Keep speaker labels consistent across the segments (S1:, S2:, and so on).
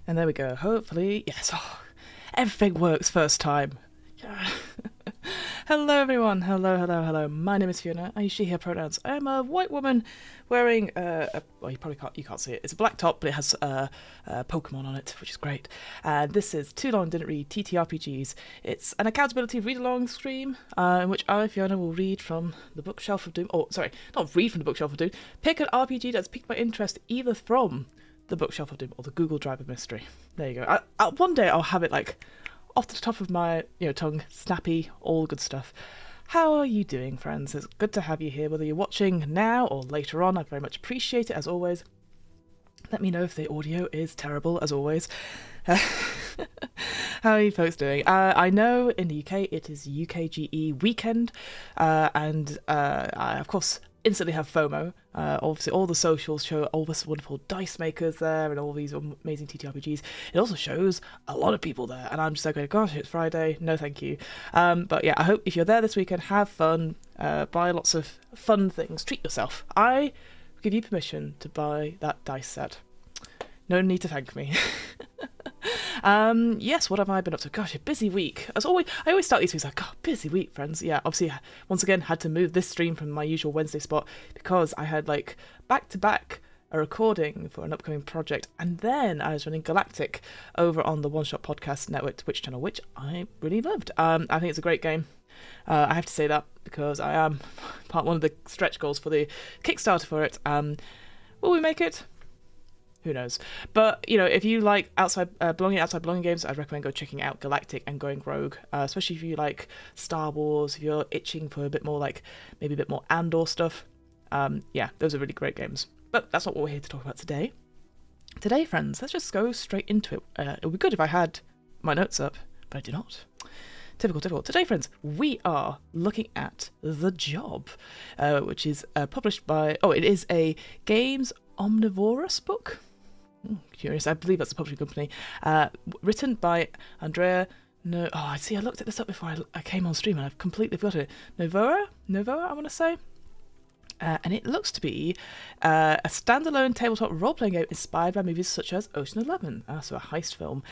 S1: And there we go. Hopefully, yes. Oh, everything works first time. Yeah. Hello, everyone. Hello. My name is Fiona. I use she, her pronouns. I am a white woman wearing well, you can't see it. It's a black top, but it has Pokemon on it, which is great. And this is Too Long Didn't Read TTRPGs. It's an accountability read-along stream in which I, Fiona, will read from the bookshelf of doom. Oh, sorry, not read from the bookshelf of doom. Pick an RPG that's piqued my interest either from the bookshelf of doom or the Google Drive of mystery. There you go. One day I'll have it like off the top of my tongue, snappy, all good stuff. How are you doing, friends? It's good to have you here, whether you're watching now or later on. I very much appreciate it, as always. Let me know if the audio is terrible, as always. How are you folks doing? I know in the UK it is UKGE weekend, and I, of course, instantly have FOMO. Obviously, all the socials show all this wonderful dice makers there and all these amazing TTRPGs. It also shows a lot of people there, and I'm just like, gosh, it's Friday. No, thank you. But yeah, I hope if you're there this weekend, have fun, buy lots of fun things, treat yourself. I give you permission to buy that dice set. No need to thank me. Yes, what have I been up to? Gosh, a busy week. As always, I always start these weeks like, God, busy week, friends. Yeah, obviously, once again, had to move this stream from my usual Wednesday spot because I had like back-to-back a recording for an upcoming project, and then I was running Galactic over on the One Shot Podcast Network Twitch channel, which I really loved. I think it's a great game. I have to say that because I am one of the stretch goals for the Kickstarter for it. Will we make it? Who knows? But, if you like outside belonging games, I'd recommend go checking out Galactic and going rogue, especially if you like Star Wars, if you're itching for a bit more maybe a bit more Andor stuff. Yeah, those are really great games. But that's not what we're here to talk about today. Today, friends, let's just go straight into it. It would be good if I had my notes up, but I do not. Typical. Today, friends, we are looking at The Job, which is published by... Oh, it is a Games Omnivorous book. Curious. I believe that's a publishing company. Written by Andrea... No, oh, I see. I looked at this up before I came on stream, and I've completely forgot it. Novoa, I want to say. And it looks to be a standalone tabletop role-playing game inspired by movies such as Ocean 11, so a heist film,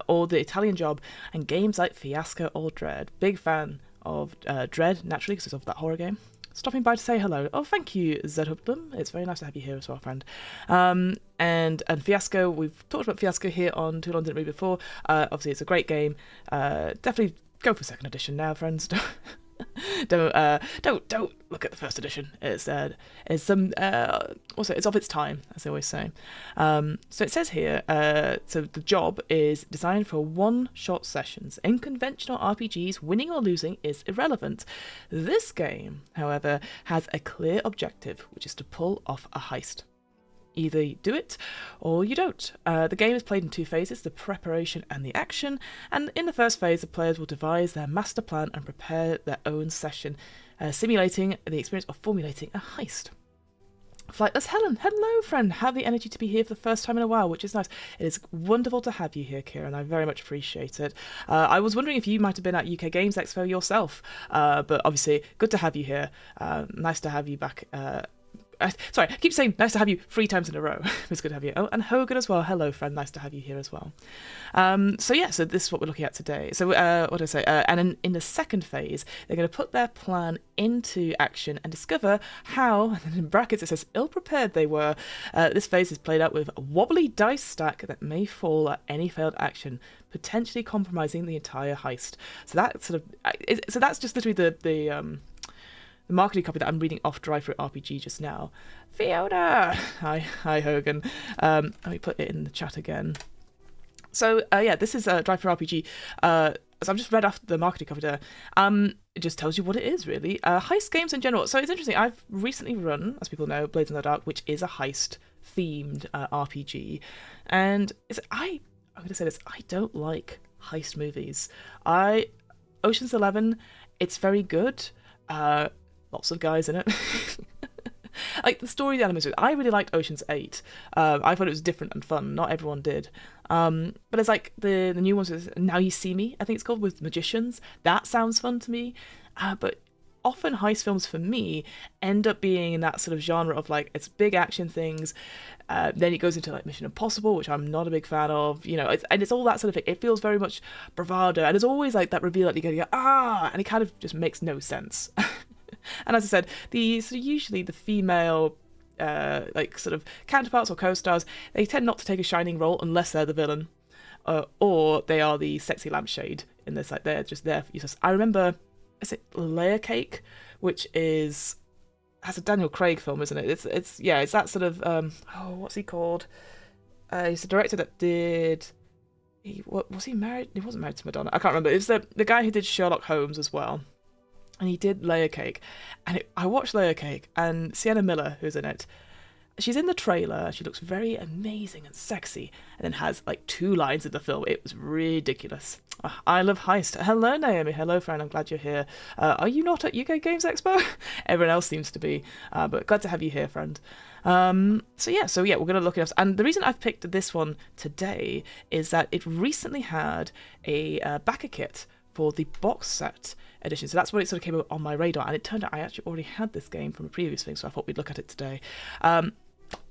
S1: or The Italian Job, and games like Fiasco or Dread. Big fan of Dread, naturally, because it's of that horror game. Stopping by to say hello. Oh, thank you, Zed Hubblum. It's very nice to have you here as well, friend. And Fiasco, we've talked about Fiasco here on Too Long Didn't Read before. Obviously, it's a great game. Definitely go for second edition now, friends. Don't look at the first edition. It's of its time, as they always say. So it says here, so The Job is designed for one-shot sessions. In conventional RPGs, winning or losing is irrelevant. This game, however, has a clear objective, which is to pull off a heist. Either you do it or you don't. The game is played in two phases, the preparation and the action, and in the first phase the players will devise their master plan and prepare their own session, simulating the experience of formulating a heist. Flightless Helen, hello friend, have the energy to be here for the first time in a while, which is nice. It is wonderful to have you here, Kieran, I very much appreciate it. I was wondering if you might have been at UK Games Expo yourself, but obviously good to have you here. Nice to have you back. Sorry, I keep saying nice to have you 3 times in a row. It's good to have you. Oh, and Hogan as well. Hello, friend. Nice to have you here as well. So this is what we're looking at today. So what did I say? And in the second phase, they're going to put their plan into action and discover how, and then in brackets it says, ill-prepared they were. This phase is played out with a wobbly dice stack that may fall at any failed action, potentially compromising the entire heist. So that's just literally the marketing copy that I'm reading off Drive Through RPG just now. Fiona! Hi Hogan. Let me put it in the chat again. So, this is Drive Through RPG. So I've just read off the marketing copy there. It just tells you what it is, really. Heist games in general. So it's interesting. I've recently run, as people know, Blades in the Dark, which is a heist-themed RPG. And I'm going to say this. I don't like heist movies. Ocean's 11, it's very good. Lots of guys in it. Like the story elements. I really liked Ocean's 8. I thought it was different and fun. Not everyone did. But it's like the new ones. Now You See Me, I think it's called, with magicians. That sounds fun to me. But often heist films for me end up being in that sort of genre of like it's big action things, then it goes into like Mission Impossible, which I'm not a big fan of, and it's all that sort of thing. It feels very much bravado, and it's always like that reveal that you go and it kind of just makes no sense. And as I said, usually the female like sort of counterparts or co-stars, they tend not to take a shining role unless they're the villain, or they are the sexy lampshade in this. Like they're just there for you. I remember, is it Layer Cake, which has a Daniel Craig film, isn't it? It's that sort of what's he called? He's the director that did. Was he married? He wasn't married to Madonna. I can't remember. It's the guy who did Sherlock Holmes as well. And he did Layer Cake, and I watched Layer Cake, and Sienna Miller, who's in it, she's in the trailer. She looks very amazing and sexy, and then has like 2 lines in the film. It was ridiculous. I love heist. Hello, Naomi. Hello, friend. I'm glad you're here. Are you not at UK Games Expo? Everyone else seems to be, but glad to have you here, friend. So yeah, we're going to look it up. And the reason I've picked this one today is that it recently had a backer kit for the box set edition. So that's what it sort of came up on my radar, and it turned out I actually already had this game from a previous thing, so I thought we'd look at it today.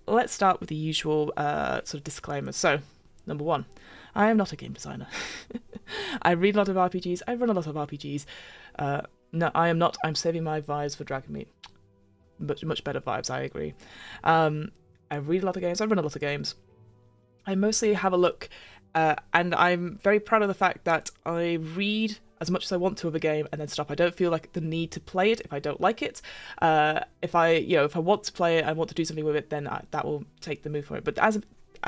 S1: Let's start with the usual sort of disclaimers. So, number 1, I am not a game designer. I read a lot of RPGs, I run a lot of RPGs. No, I am not. I'm saving my vibes for Dragon Meat. Much better vibes, I agree. I read a lot of games, I run a lot of games. I mostly have a look, and I'm very proud of the fact that I read as much as I want to of a game and then stop. I don't feel like the need to play it if I don't like it. If I want to play it, I want to do something with it, then that will take the move for it. But as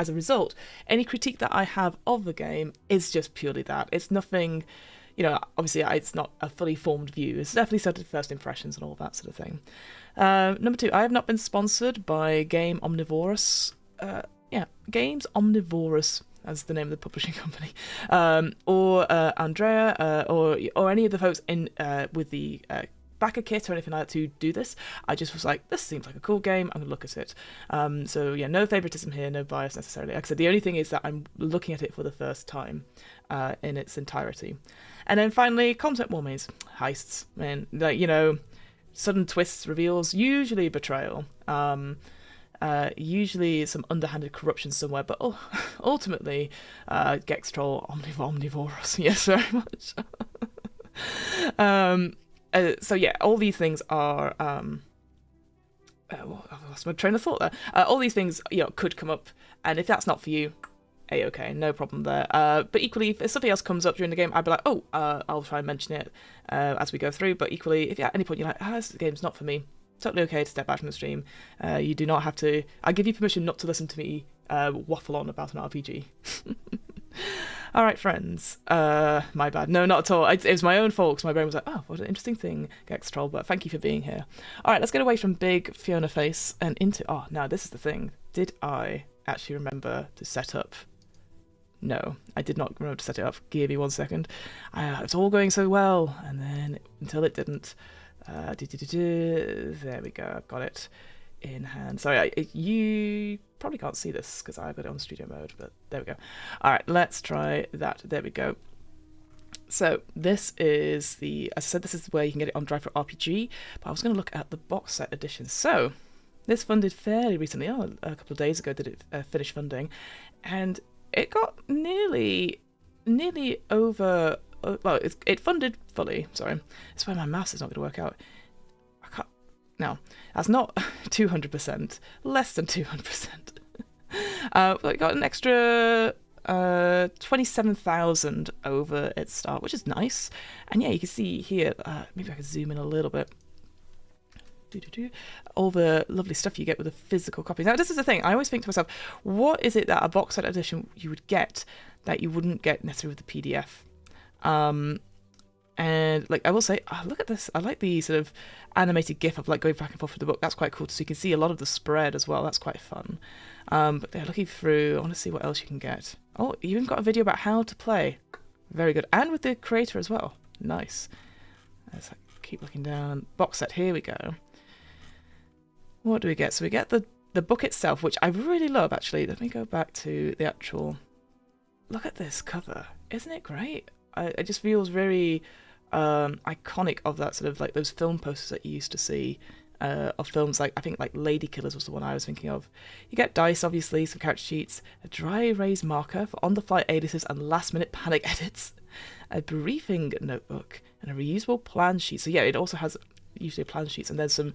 S1: a result, any critique that I have of the game is just purely that. It's nothing, obviously it's not a fully formed view. It's definitely sort of first impressions and all that sort of thing. Number 2, I have not been sponsored by Game Omnivorous. Games Omnivorous, as the name of the publishing company, or Andrea, or any of the folks in with the backer kit or anything like that to do this. I just was like, this seems like a cool game, I'm gonna look at it. So yeah, no favoritism here, no bias necessarily. Like I said, the only thing is that I'm looking at it for the first time in its entirety. And then finally, content warnings, heists, man, sudden twists, reveals, usually betrayal. Usually some underhanded corruption somewhere, but ultimately, Gex Troll Omnivorous, yes, very much. So yeah, all these things are. I've lost my train of thought there. All these things, could come up, and if that's not for you, okay, no problem there. But equally, if something else comes up during the game, I'd be like, I'll try and mention it as we go through. But equally, if at any point you're like, this game's not for me, totally okay to step back from the stream. You do not have to. I give you permission not to listen to me waffle on about an RPG. All right, friends. My bad. No, not at all. It was my own fault because my brain was like, what an interesting thing, Gex Troll. But thank you for being here. All right, let's get away from big Fiona face and into. Now this is the thing. Did I actually remember to set up? No, I did not remember to set it up. Give me 1 second. It's all going so well, and then until it didn't. There we go. I've got it in hand. Sorry, you probably can't see this because I've got it on studio mode, but there we go. All right, let's try that. There we go. So this is as I said, this is where you can get it on Drive for RPG, but I was going to look at the box set edition. So this funded fairly recently, a couple of days ago did it finish funding, and it got nearly over. Well, it funded fully. Sorry, that's why my maths is not going to work out. I can't. No, that's not 200%. Less than 200%. It got an extra 27,000 over its start, which is nice. And yeah, you can see here. Maybe I can zoom in a little bit. All the lovely stuff you get with a physical copy. Now, this is the thing. I always think to myself, what is it that a box set edition you would get that you wouldn't get necessarily with the PDF? And like I will say, look at this. I like the sort of animated GIF of like going back and forth with the book. That's quite cool. So you can see a lot of the spread as well. That's quite fun. But they're looking through. I want to see what else you can get. Oh, you even got a video about how to play. Very good. And with the creator as well. Nice. Let's keep looking down. Box set. Here we go. What do we get? So we get the book itself, which I really love, actually. Let me go back to the actual... Look at this cover. Isn't it great? It just feels very iconic of that sort of like those film posters that you used to see of films like, I think like Lady Killers was the one I was thinking of. You get dice, obviously, some character sheets, a dry erase marker for on-the-fly aliases and last-minute panic edits, a briefing notebook, and a reusable plan sheet. So yeah, it also has usually plan sheets, and there's some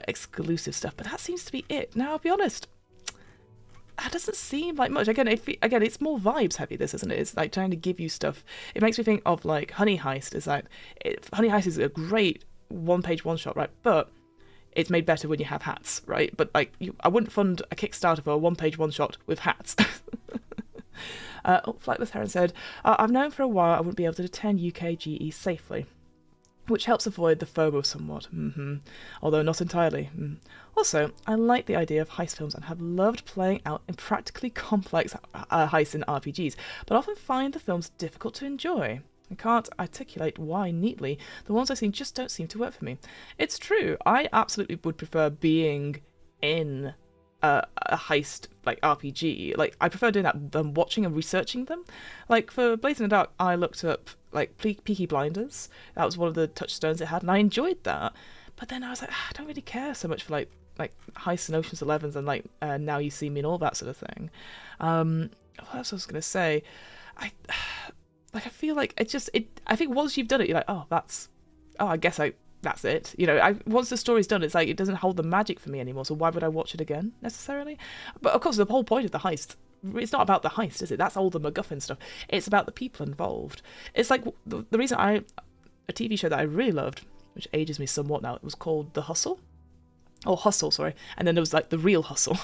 S1: exclusive stuff, but that seems to be it. Now, I'll be honest, that doesn't seem like much. Again, it's more vibes heavy, this, isn't it? It's like trying to give you stuff. It makes me think of like Honey Heist. Is like Honey Heist is a great one-page one-shot, right? But it's made better when you have hats, right? But like, I wouldn't fund a Kickstarter for a one-page one-shot with hats. Flightless Heron said, I've known for a while I wouldn't be able to attend UK GE safely, which helps avoid the FOMO somewhat, although not entirely. Also, I like the idea of heist films and have loved playing out in practically complex heists in RPGs, but often find the films difficult to enjoy. I can't articulate why neatly. The ones I've seen just don't seem to work for me. It's true, I absolutely would prefer being in a heist like RPG. Like, I prefer doing that than watching and researching them. Like for Blazing in the Dark, I looked up like Peaky Blinders. That was one of the touchstones it had, and I enjoyed that. But then I was like, I don't really care so much for like heists and Ocean's 11s and like Now You See Me and all that sort of thing. What else I was gonna say? I feel like I think once you've done it, you're like, I guess that's it. You know, once the story's done, it's like it doesn't hold the magic for me anymore. So why would I watch it again necessarily? But of course, the whole point of the heist, it's not about the heist, is it? That's all the MacGuffin stuff. It's about the people involved. It's like the reason a TV show that I really loved, which ages me somewhat now, it was called The Hustle, or Hustle, sorry. And then there was like The Real Hustle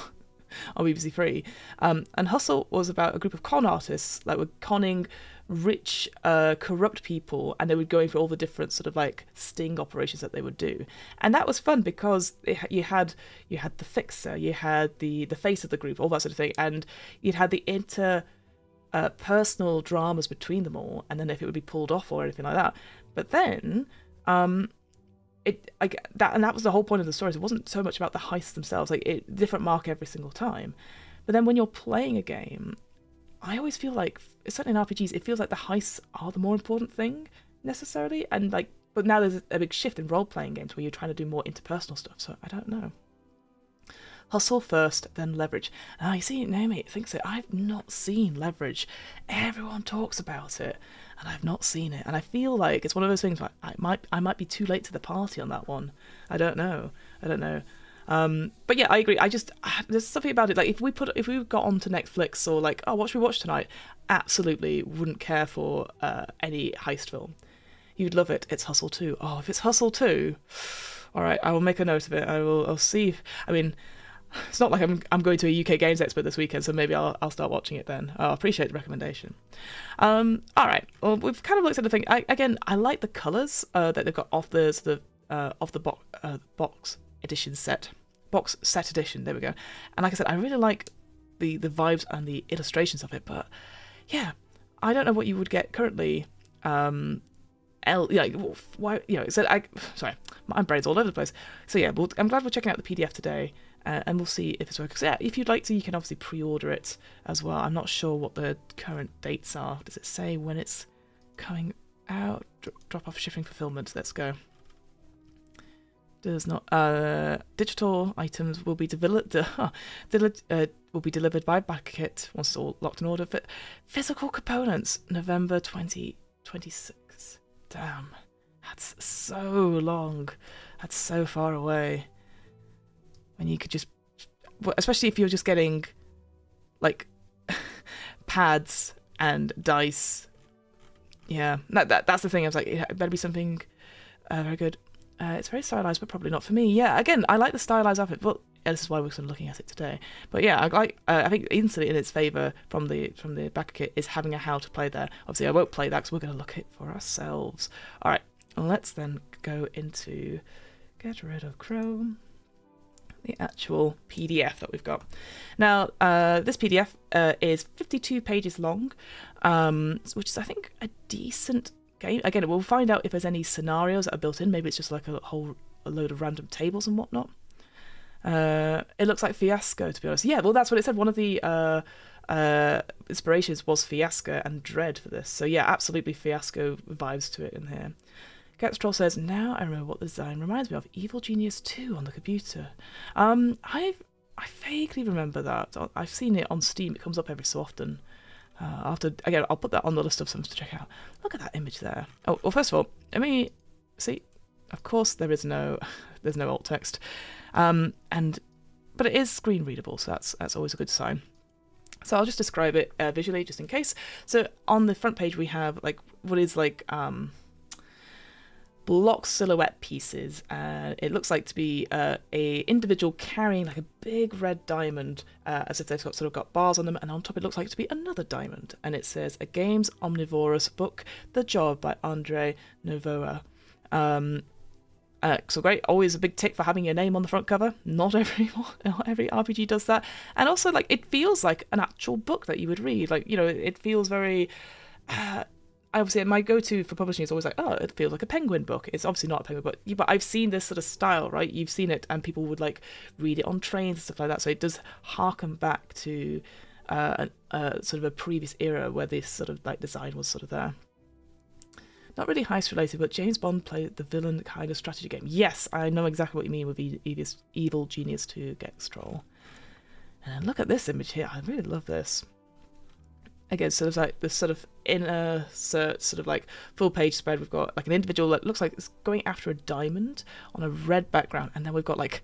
S1: on BBC Three. And Hustle was about a group of con artists that were conning rich, corrupt people, and they were going through all the different sort of like sting operations that they would do. And that was fun because you had the fixer, you had the face of the group, all that sort of thing, and you'd had the personal dramas between them all, and then if it would be pulled off or anything like that. But then that was the whole point of the stories. It wasn't so much about the heists themselves, like different mark every single time. But then when you're playing a game, I always feel like, certainly in RPGs, it feels like the heists are the more important thing necessarily. And like, but now there's a big shift in role-playing games where you're trying to do more interpersonal stuff. So I don't know. Hustle first, then Leverage. You see, Naomi thinks it. I've not seen Leverage. Everyone talks about it, and I've not seen it. And I feel like it's one of those things where I might be too late to the party on that one. I don't know. But yeah, I agree. There's something about it. Like if we got onto Netflix or like, what should we watch tonight? Absolutely wouldn't care for any heist film. You'd love it. It's Hustle 2. Oh, if it's Hustle 2, all right, I will make a note of it. I'll see. I mean, it's not like I'm going to a UK Games Expo this weekend, so maybe I'll start watching it then. I appreciate the recommendation. All right. Well, we've kind of looked at the thing. I like the colours that they've got off the box edition set. Box set edition. There we go. And like I said, I really like the vibes and the illustrations of it. But yeah, I don't know what you would get currently. Sorry, my brain's all over the place. So yeah, I'm glad we're checking out the PDF today. And we'll see if it's working. So yeah, if you'd like to, you can obviously pre-order it as well. I'm not sure what the current dates are. Does it say when it's coming out? Drop off shipping fulfillment. Let's go. Does not. Digital items will be delivered by BackKit once it's all locked in order. But physical components, November 2026. Damn, that's so long. That's so far away. And you could just, especially if you're just getting like pads and dice. Yeah, that's the thing. I was like, it better be something very good. It's very stylized, but probably not for me. Yeah, again, I like the stylized outfit, but this is why we're sort of looking at it today. But yeah, I think instantly in its favour from the backer kit is having a how to play there. Obviously, I won't play that because we're going to look at it for ourselves. All right, let's then go into get rid of Chrome. The actual PDF that we've got. Now, this PDF is 52 pages long, which is, I think, a decent game. Again, we'll find out if there's any scenarios that are built in. Maybe it's just like a load of random tables and whatnot. It looks like Fiasco, to be honest. Yeah, well, that's what it said. One of the inspirations was Fiasco and Dread for this. So yeah, absolutely Fiasco vibes to it in here. Gextroll says, now I remember what the design reminds me of. Evil Genius 2 on the computer. I vaguely remember that. I've seen it on Steam. It comes up every so often. I'll put that on the list of something to check out. Look at that image there. Oh, well, first of all, let me see. Of course, there's no alt text, but it is screen readable, so that's always a good sign. So I'll just describe it visually, just in case. So on the front page, we have like what is like block silhouette pieces, and it looks like to be a individual carrying like a big red diamond, as if they've sort of got bars on them, and on top it looks like to be another diamond, and it says a games omnivorous book, The Job by Andre Novoa. So great, always a big tick for having your name on the front cover. Not every RPG does that, and also like it feels like an actual book that you would read. Like, you know, it feels very. Obviously, my go-to for publishing is always like, oh, it feels like a Penguin book. It's obviously not a Penguin book, but I've seen this sort of style, right? You've seen it, and people would like read it on trains and stuff like that. So it does harken back to sort of a previous era where this sort of like design was sort of there. Not really heist related, but James Bond played the villain kind of strategy game. Yes, I know exactly what you mean with Evil Genius 2 Gextroll. And look at this image here. I really love this. Again, so there's like this sort of insert sort of like full page spread. We've got like an individual that looks like it's going after a diamond on a red background, and then we've got like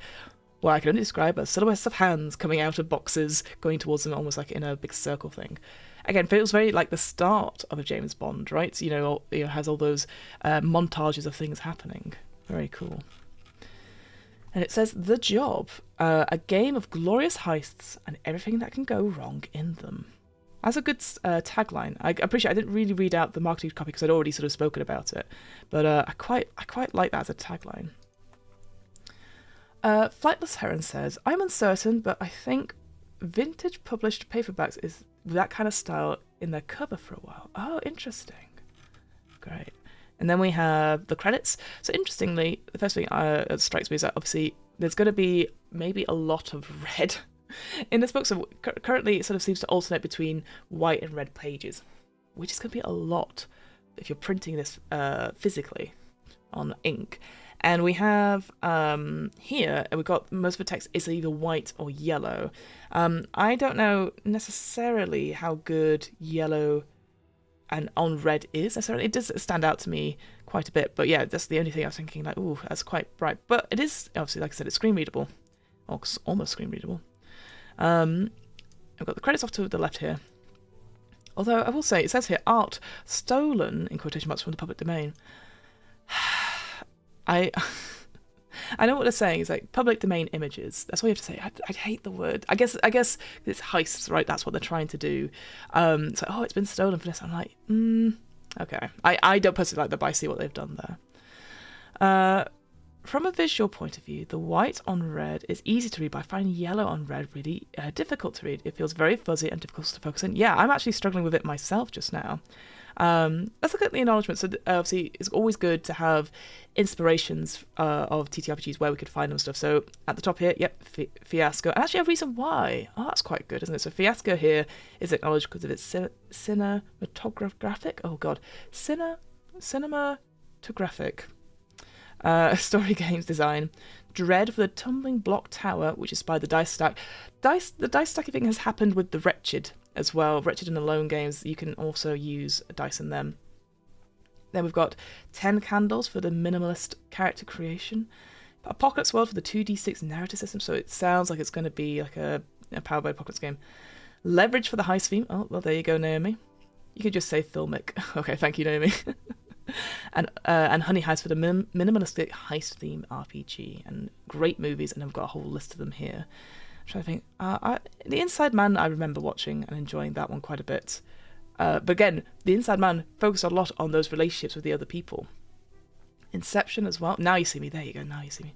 S1: what I can only describe as silhouettes of hands coming out of boxes going towards them, almost like in a big circle thing. Again, feels very like the start of a James Bond, right? So, you know, has all those montages of things happening. Very cool. And it says, The Job, a game of glorious heists and everything that can go wrong in them. That's a good tagline. I appreciate. I didn't really read out the marketing copy because I'd already sort of spoken about it, but I quite like that as a tagline. Flightless Heron says, I'm uncertain, but I think vintage published paperbacks is that kind of style in their cover for a while. Oh, interesting. Great. And then we have the credits. So interestingly, the first thing that strikes me is that obviously there's going to be maybe a lot of red in this book. So currently it sort of seems to alternate between white and red pages, which is going to be a lot if you're printing this physically on ink. And we have here, we've got most of the text is either white or yellow. I don't know necessarily how good yellow and on red is necessarily. It does stand out to me quite a bit, but yeah, that's the only thing I was thinking, like, ooh, that's quite bright. But it is, obviously, like I said, it's screen readable, or almost screen readable. I've got the credits off to the left here. Although I will say, it says here, art stolen, in quotation marks, from the public domain. I know what they're saying is like public domain images. That's all you have to say. I hate the word. I guess it's heists, right? That's what they're trying to do. So, oh, it's been stolen for this. I'm like, okay. I don't personally like that, but I see what they've done there. From a visual point of view, the white on red is easy to read, but I find yellow on red really difficult to read. It feels very fuzzy and difficult to focus on. Yeah, I'm actually struggling with it myself just now. Let's look at the acknowledgement. So obviously it's always good to have inspirations of TTRPGs where we could find them and stuff. So at the top here, yep, Fiasco. And actually a reason why. Oh, that's quite good, isn't it? So Fiasco here is acknowledged because of its cinematographic. Oh god, cinematographic story games design. Dread for the tumbling block tower, which is by the dice stack. The dice stacking thing has happened with the Wretched as well. Wretched and Alone games, you can also use dice in them. Then we've got 10 candles for the minimalist character creation. Apocalypse World for the 2d6 narrative system, so it sounds like it's going to be like a Powered by Apocalypse game. Leverage for the heist theme. Oh, well, there you go, Naomi. You could just say filmic. Okay, thank you, Naomi. and Honey Heist for the minimalistic heist theme RPG. And great movies, and I've got a whole list of them here. I'm trying to think. The Inside Man, I remember watching and enjoying that one quite a bit. But again, The Inside Man focused a lot on those relationships with the other people. Inception as well. Now You See Me. There you go. Now You See Me.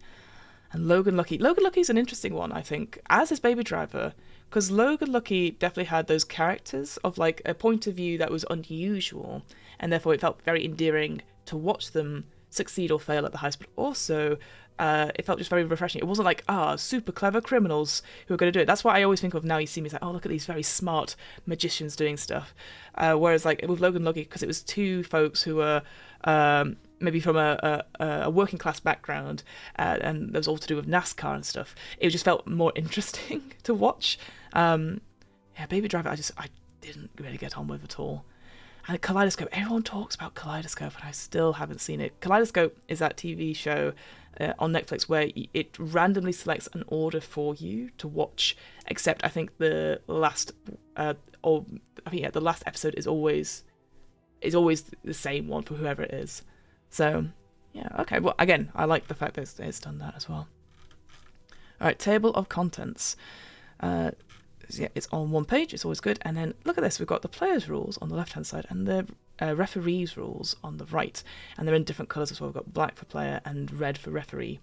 S1: And Logan Lucky. Logan Lucky's an interesting one, I think, as is Baby Driver, because Logan Lucky definitely had those characters of like a point of view that was unusual, and therefore it felt very endearing to watch them succeed or fail at the heist, but also it felt just very refreshing. It wasn't like, super clever criminals who are going to do it. That's what I always think of now. You see me, it's like, oh, look at these very smart magicians doing stuff. Whereas like with Logan Lucky, because it was two folks who were maybe from a working class background, and that was all to do with NASCAR and stuff, it just felt more interesting to watch. Baby Driver, I didn't really get on with at all. And Kaleidoscope, everyone talks about Kaleidoscope, and I still haven't seen it. Kaleidoscope is that TV show on Netflix where it randomly selects an order for you to watch, except I think the last the last episode is always the same one for whoever it is. So yeah, okay. Well, again, I like the fact that it's done that as well. All right, table of contents. It's on one page. It's always good. And then look at this. We've got the players' rules on the left-hand side and the referees' rules on the right. And they're in different colours as well. We've got black for player and red for referee.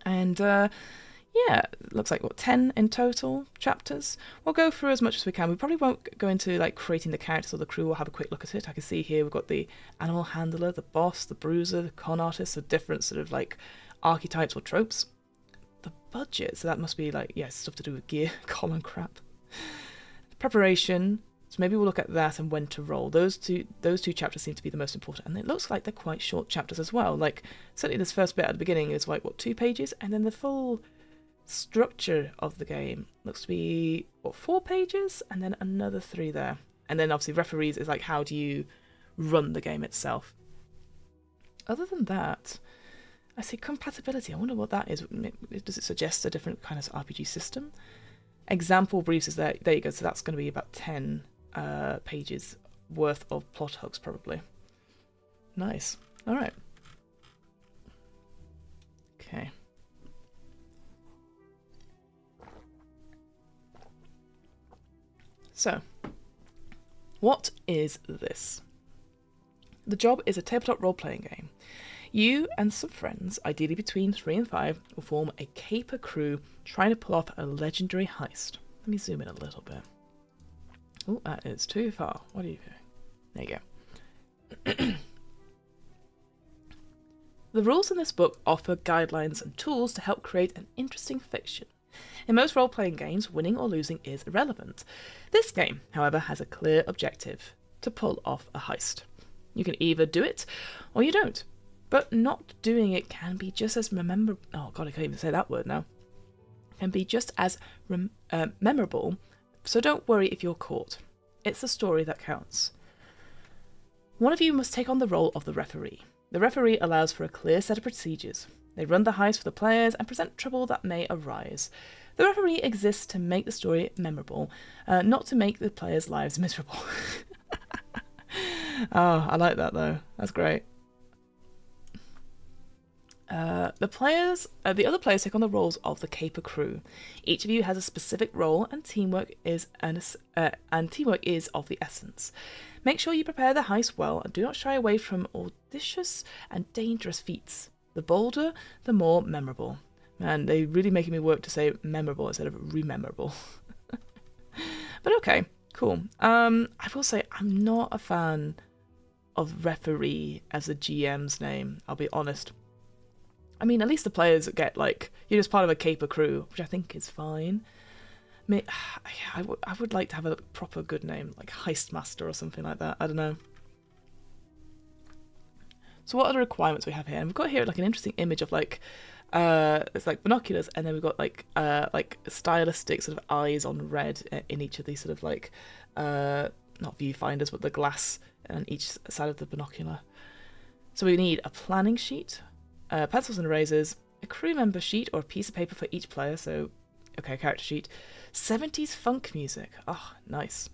S1: And it looks like 10 in total chapters. We'll go through as much as we can. We probably won't go into like creating the characters or the crew. We'll have a quick look at it. I can see here we've got the animal handler, the boss, the bruiser, the con artist, so different sort of like archetypes or tropes. The budget, so that must be like, stuff to do with gear, common crap. Preparation, so maybe we'll look at that and when to roll. Those two chapters seem to be the most important, and it looks like they're quite short chapters as well. Like certainly this first bit at the beginning is like 2 pages, and then the full structure of the game looks to be 4 pages, and then another 3 there. And then obviously referees is like how do you run the game itself. Other than that, I see compatibility. I wonder what that is. Does it suggest a different kind of RPG system? Example briefs is there. There you go. So that's going to be about 10 pages worth of plot hooks, probably. Nice. All right. Okay. So, what is this? The Job is a tabletop role-playing game. You and some friends, ideally between 3 and 5, will form a caper crew trying to pull off a legendary heist. Let me zoom in a little bit. Oh, that is too far. What are you doing? There you go. The rules in this book offer guidelines and tools to help create an interesting fiction. In most role-playing games, winning or losing is irrelevant. This game, however, has a clear objective: to pull off a heist. You can either do it, or you don't. But not doing it can be just as memorable. Oh god, I can't even say that word now. Can be just as memorable. So don't worry if you're caught. It's the story that counts. One of you must take on the role of the referee. The referee allows for a clear set of procedures. They run the heist for the players and present trouble that may arise. The referee exists to make the story memorable, not to make the players' lives miserable. Oh, I like that though. That's great. The other players take on the roles of the caper crew. Each of you has a specific role, and teamwork is of the essence. Make sure you prepare the heist well, and do not shy away from audacious and dangerous feats. The bolder, the more memorable. Man, they're really making me work to say memorable instead of rememberable. But okay, cool. I will say I'm not a fan of referee as a GM's name. I'll be honest. I mean, at least the players get, like, you're just part of a caper crew, which I think is fine. I mean, I would like to have a proper good name, like Heist Master or something like that. I don't know. So what are the requirements we have here? And we've got here, like, an interesting image of, like, it's like binoculars, and then we've got, like stylistic sort of eyes on red in each of these sort of, like, not viewfinders, but the glass on each side of the binocular. So we need a planning sheet, pencils and erasers, a crew member sheet or a piece of paper for each player, so, okay, character sheet, 70s funk music, oh, nice.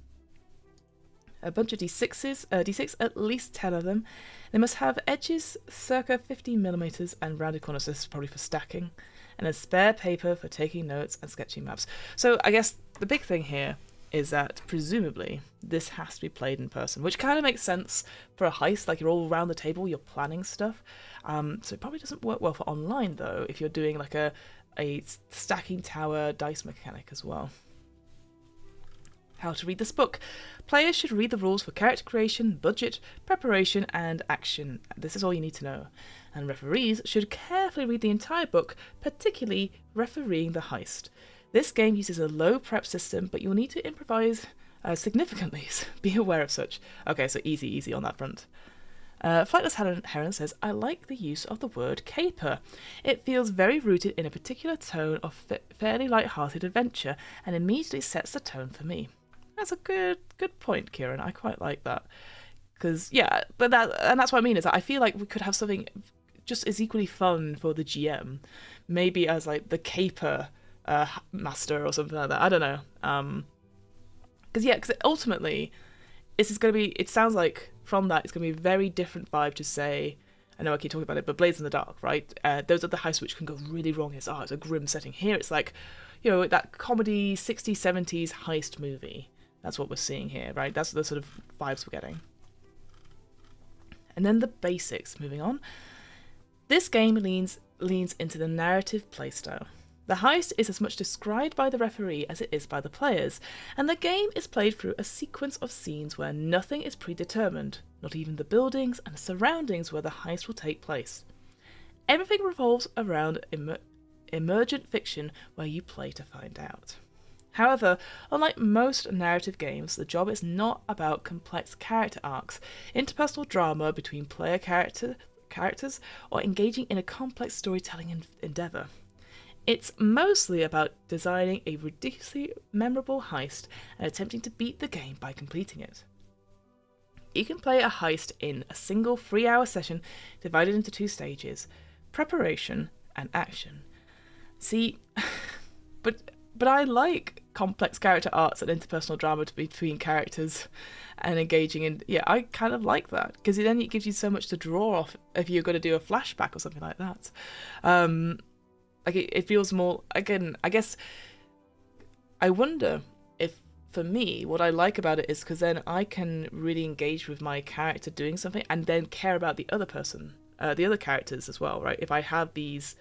S1: A bunch of D6s, at least 10 of them. They must have edges circa 15mm and rounded corners, so this is probably for stacking, and a spare paper for taking notes and sketching maps. So I guess the big thing here is that presumably this has to be played in person, which kind of makes sense for a heist, like you're all around the table, you're planning stuff. So it probably doesn't work well for online though, if you're doing like a stacking tower dice mechanic as well. How to read this book. Players should read the rules for character creation, budget, preparation, and action. This is all you need to know. And referees should carefully read the entire book, particularly refereeing the heist. This game uses a low prep system, but you'll need to improvise significantly. Be aware of such. Okay, so easy on that front. Flightless Heron says, I like the use of the word caper. It feels very rooted in a particular tone of fairly light-hearted adventure and immediately sets the tone for me. That's a good point, Kieran. I quite like that. Because, yeah, that's what I mean, is that I feel like we could have something just as equally fun for the GM. Maybe as, like, the caper master or something like that. I don't know. Because ultimately, this is going to be, it sounds like from that, it's going to be a very different vibe to, say, I know I keep talking about it, but Blades in the Dark, right? Those are the heists which can go really wrong. It's a grim setting. Here it's like, that comedy 60s, 70s heist movie. That's what we're seeing here, right? That's the sort of vibes we're getting. And then the basics, moving on. This game leans into the narrative playstyle. The heist is as much described by the referee as it is by the players, and the game is played through a sequence of scenes where nothing is predetermined, not even the buildings and surroundings where the heist will take place. Everything revolves around emergent fiction where you play to find out. However, unlike most narrative games, the job is not about complex character arcs, interpersonal drama between player characters, or engaging in a complex storytelling endeavour. It's mostly about designing a ridiculously memorable heist and attempting to beat the game by completing it. You can play a heist in a single 3-hour session divided into 2 stages, preparation and action. See, but I like complex character arcs and interpersonal drama between characters and engaging in, I kind of like that, because then it gives you so much to draw off if you're going to do a flashback or something like that. Like it feels more, again, I guess, I wonder if, for me, what I like about it is because then I can really engage with my character doing something and then care about the other person, the other characters as well, right? If I have these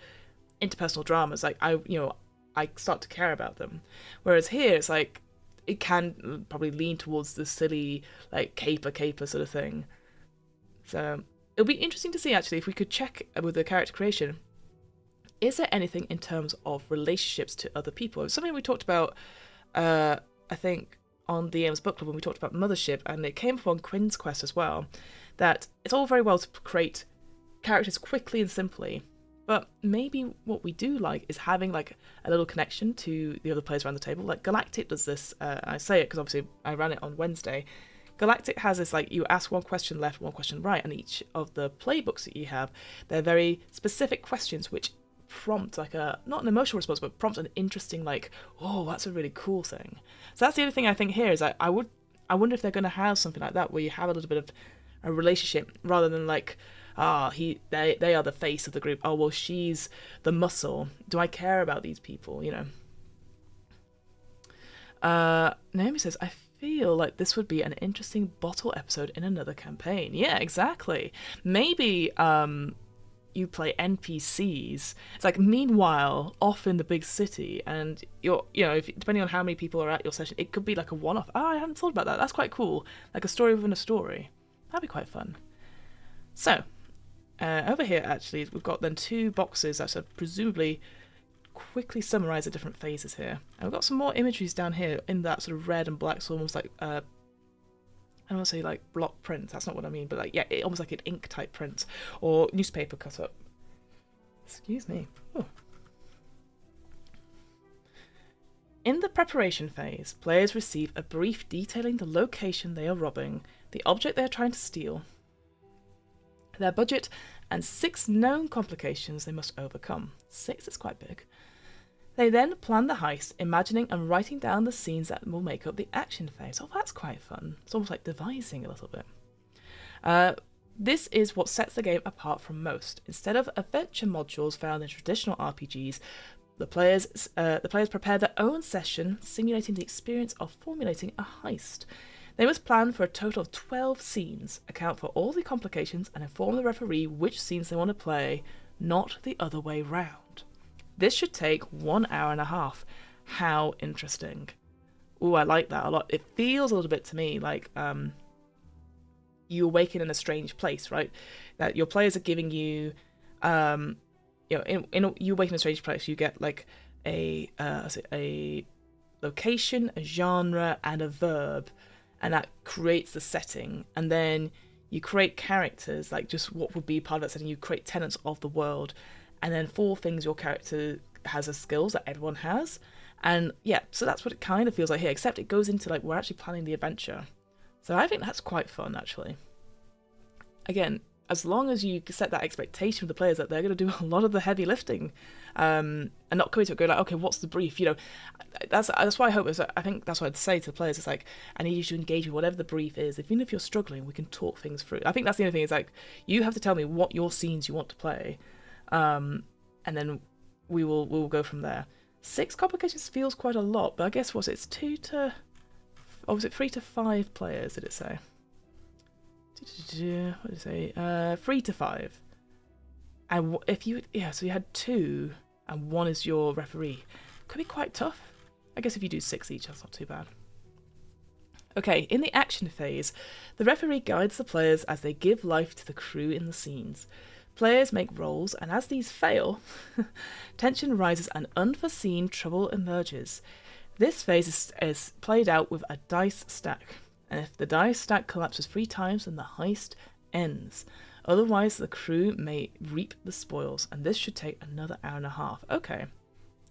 S1: interpersonal dramas, like I start to care about them. Whereas here, it's like, it can probably lean towards the silly, like, caper sort of thing. So it'll be interesting to see, actually, if we could check with the character creation. Is there anything in terms of relationships to other people? It's something we talked about, I think, on the Ames Book Club when we talked about Mothership, and it came up on Quinn's Quest as well, that it's all very well to create characters quickly and simply, but maybe what we do like is having like a little connection to the other players around the table. Like Galactic does this, I say it because obviously I ran it on Wednesday. Galactic has this, like, you ask one question left, one question right, and each of the playbooks that you have, they're very specific questions which prompt like not an emotional response, but prompt an interesting, like, oh, that's a really cool thing. So that's the other thing I think here is I wonder if they're going to have something like that where you have a little bit of a relationship rather than like, they are the face of the group. Oh, well, she's the muscle. Do I care about these people? Naomi says, I feel like this would be an interesting bottle episode in another campaign. Yeah, exactly. Maybe you play NPCs. It's like, meanwhile, off in the big city, and depending on how many people are at your session, it could be like a one-off. I haven't thought about that. That's quite cool. Like a story within a story. That'd be quite fun. So, over here, actually, we've got then 2 boxes that sort of presumably quickly summarise the different phases here. And we've got some more imageries down here in that sort of red and black, so almost like, I don't want to say like block print, that's not what I mean, but like, almost like an ink type print, or newspaper cut up. Excuse me. Ooh. In the preparation phase, players receive a brief detailing the location they are robbing, the object they are trying to steal, their budget, and 6 known complications they must overcome. 6 is quite big. They then plan the heist, imagining and writing down the scenes that will make up the action phase. Oh, that's quite fun. It's almost like devising a little bit. This is what sets the game apart from most. Instead of adventure modules found in traditional RPGs, the players prepare their own session, simulating the experience of formulating a heist. They must plan for a total of 12 scenes, account for all the complications, and inform the referee which scenes they want to play, not the other way round. This should take 1 hour and a half. How interesting. Ooh, I like that a lot. It feels a little bit to me like you awaken in a strange place, right? That your players are giving you, you awaken in a strange place. You get like a location, a genre, and a verb, and that creates the setting. And then you create characters, like just what would be part of that setting. You create tenets of the world, and then 4 things your character has as skills that everyone has. And yeah, so that's what it kind of feels like here, except it goes into like we're actually planning the adventure. So I think that's quite fun, actually. Again, as long as you set that expectation with the players that they're going to do a lot of the heavy lifting, and not come into it going like, okay, what's the brief? You know, that's why I hope. I think that's what I'd say to the players. It's like, I need you to engage with whatever the brief is. Even if you're struggling, we can talk things through. I think that's the only thing. Is like, you have to tell me what your scenes you want to play, and then we will go from there. 6 complications feels quite a lot, but I guess it's 2 to, or was it 3 to 5 players? Did it say? What did it say? 3 to 5. And if you, so you had 2, and 1 is your referee. Could be quite tough. I guess if you do 6 each, that's not too bad. Okay, in the action phase, the referee guides the players as they give life to the crew in the scenes. Players make rolls, and as these fail, tension rises and unforeseen trouble emerges. This phase is played out with a dice stack, and if the dice stack collapses 3 times, then the heist ends. Otherwise, the crew may reap the spoils, and this should take another hour and a half. Okay,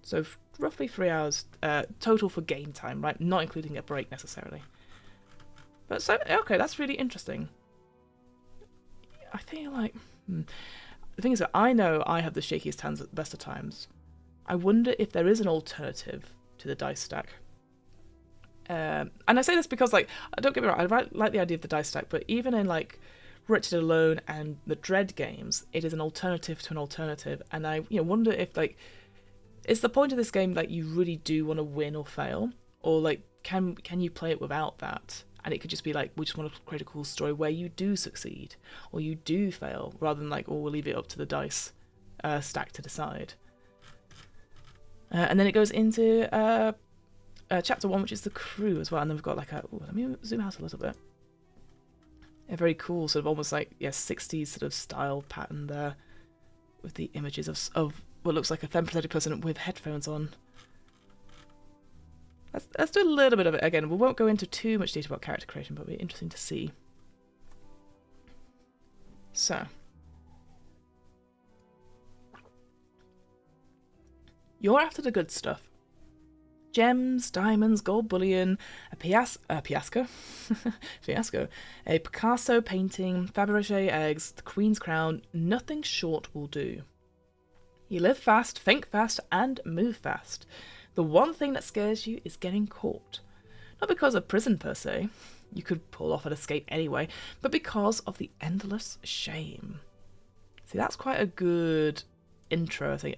S1: so roughly 3 hours total for game time, right? Not including a break necessarily. But so, okay, that's really interesting. I feel like... The thing is that I know I have the shakiest hands at the best of times. I wonder if there is an alternative to the dice stack. And I say this because, like, don't get me wrong, I like the idea of the dice stack, but even in, like, Wretched Alone and the Dread games, it is an alternative to an alternative, and I wonder if, like, is the point of this game, like, you really do want to win or fail? Or, like, can you play it without that? And it could just be like, we just want to create a cool story where you do succeed or you do fail, rather than like, oh, we'll leave it up to the dice stack to decide. And then it goes into chapter 1, which is the crew as well. And then we've got like let me zoom out a little bit. A very cool sort of almost like 60s sort of style pattern there, with the images of what looks like a femme-pathetic person with headphones on. Let's do a little bit of it again. We won't go into too much detail about character creation, but it'll be interesting to see. So, you're after the good stuff. Gems, diamonds, gold bullion, a Fiasco, a Picasso painting, Fabergé eggs, the Queen's crown. Nothing short will do. You live fast, think fast, and move fast. The one thing that scares you is getting caught. Not because of prison per se, you could pull off an escape anyway, but because of the endless shame. See, that's quite a good intro, I think.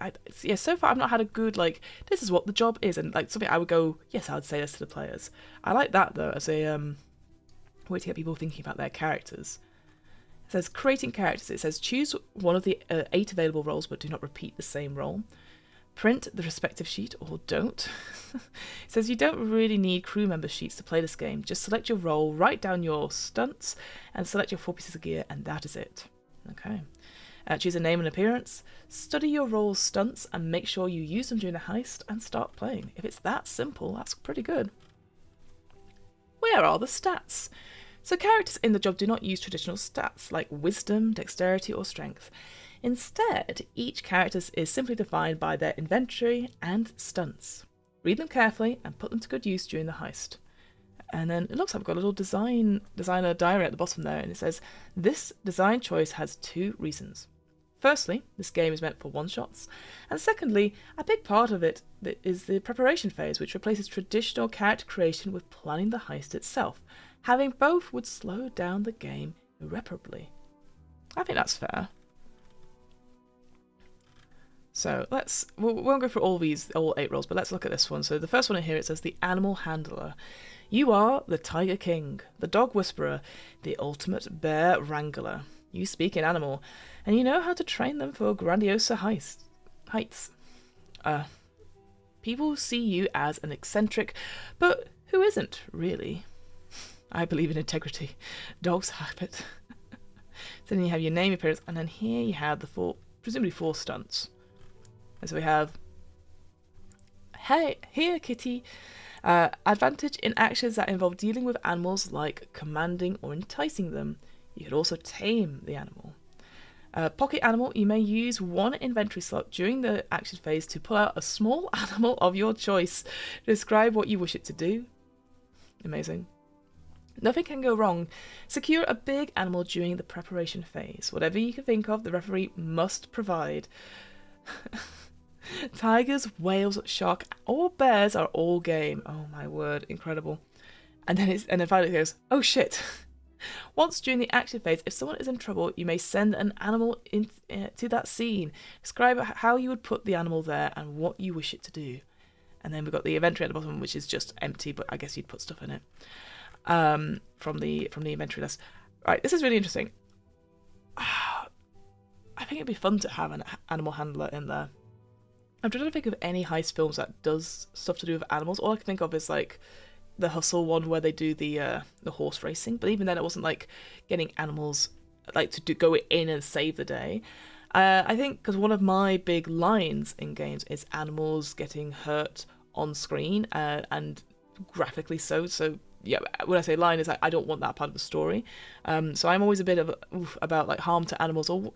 S1: So far I've not had a good, like, this is what the job is, and like something I would go, yes, I would say this to the players. I like that though, as a way to get people thinking about their characters. It says creating characters. It says choose one of the 8 available roles, but do not repeat the same role. Print the respective sheet, or don't. It says you don't really need crew member sheets to play this game. Just select your role, write down your stunts, and select your 4 pieces of gear, and that is it. Okay. Choose a name and appearance. Study your role's stunts, and make sure you use them during the heist, and start playing. If it's that simple, that's pretty good. Where are the stats? So characters in the job do not use traditional stats, like wisdom, dexterity, or strength. Instead, each character is simply defined by their inventory and stunts. Read them carefully and put them to good use during the heist. And then it looks like we've got a little designer diary at the bottom there, and it says, this design choice has 2 reasons. Firstly, this game is meant for one-shots, and secondly, a big part of it is the preparation phase, which replaces traditional character creation with planning the heist itself. Having both would slow down the game irreparably. I think that's fair. So we won't go through all 8 roles, but let's look at this one. So the first one in here, it says the Animal Handler. You are the Tiger King, the Dog Whisperer, the ultimate Bear Wrangler. You speak in animal, and you know how to train them for grandiose heights. People see you as an eccentric, but Who isn't, really? I believe in integrity. Dogs habit. So then you have your name, appearance, and then here you have the presumably 4 stunts. And so we have, hey, here, kitty. Advantage in actions that involve dealing with animals, like commanding or enticing them. You could also tame the animal. Pocket animal, you may use 1 inventory slot during the action phase to pull out a small animal of your choice. Describe what you wish it to do. Amazing. Nothing can go wrong. Secure a big animal during the preparation phase. Whatever you can think of, the referee must provide. Tigers, whales, shark, or bears are all game. Oh my word, incredible. And then finally it goes, oh shit. Once during the action phase, if someone is in trouble, you may send an animal to that scene. Describe how you would put the animal there and what you wish it to do. And then we've got the inventory at the bottom, which is just empty, but I guess you'd put stuff in it from the inventory list. Right, this is really interesting. I think it'd be fun to have an animal handler in there. I'm trying to think of any heist films that does stuff to do with animals. All I can think of is like the Hustle one where they do the horse racing, but even then it wasn't like getting animals like to go in and save the day. I think because one of my big lines in games is animals getting hurt on screen and graphically so yeah, when I say line, is like I don't want that part of the story. So I'm always a bit of about like harm to animals, or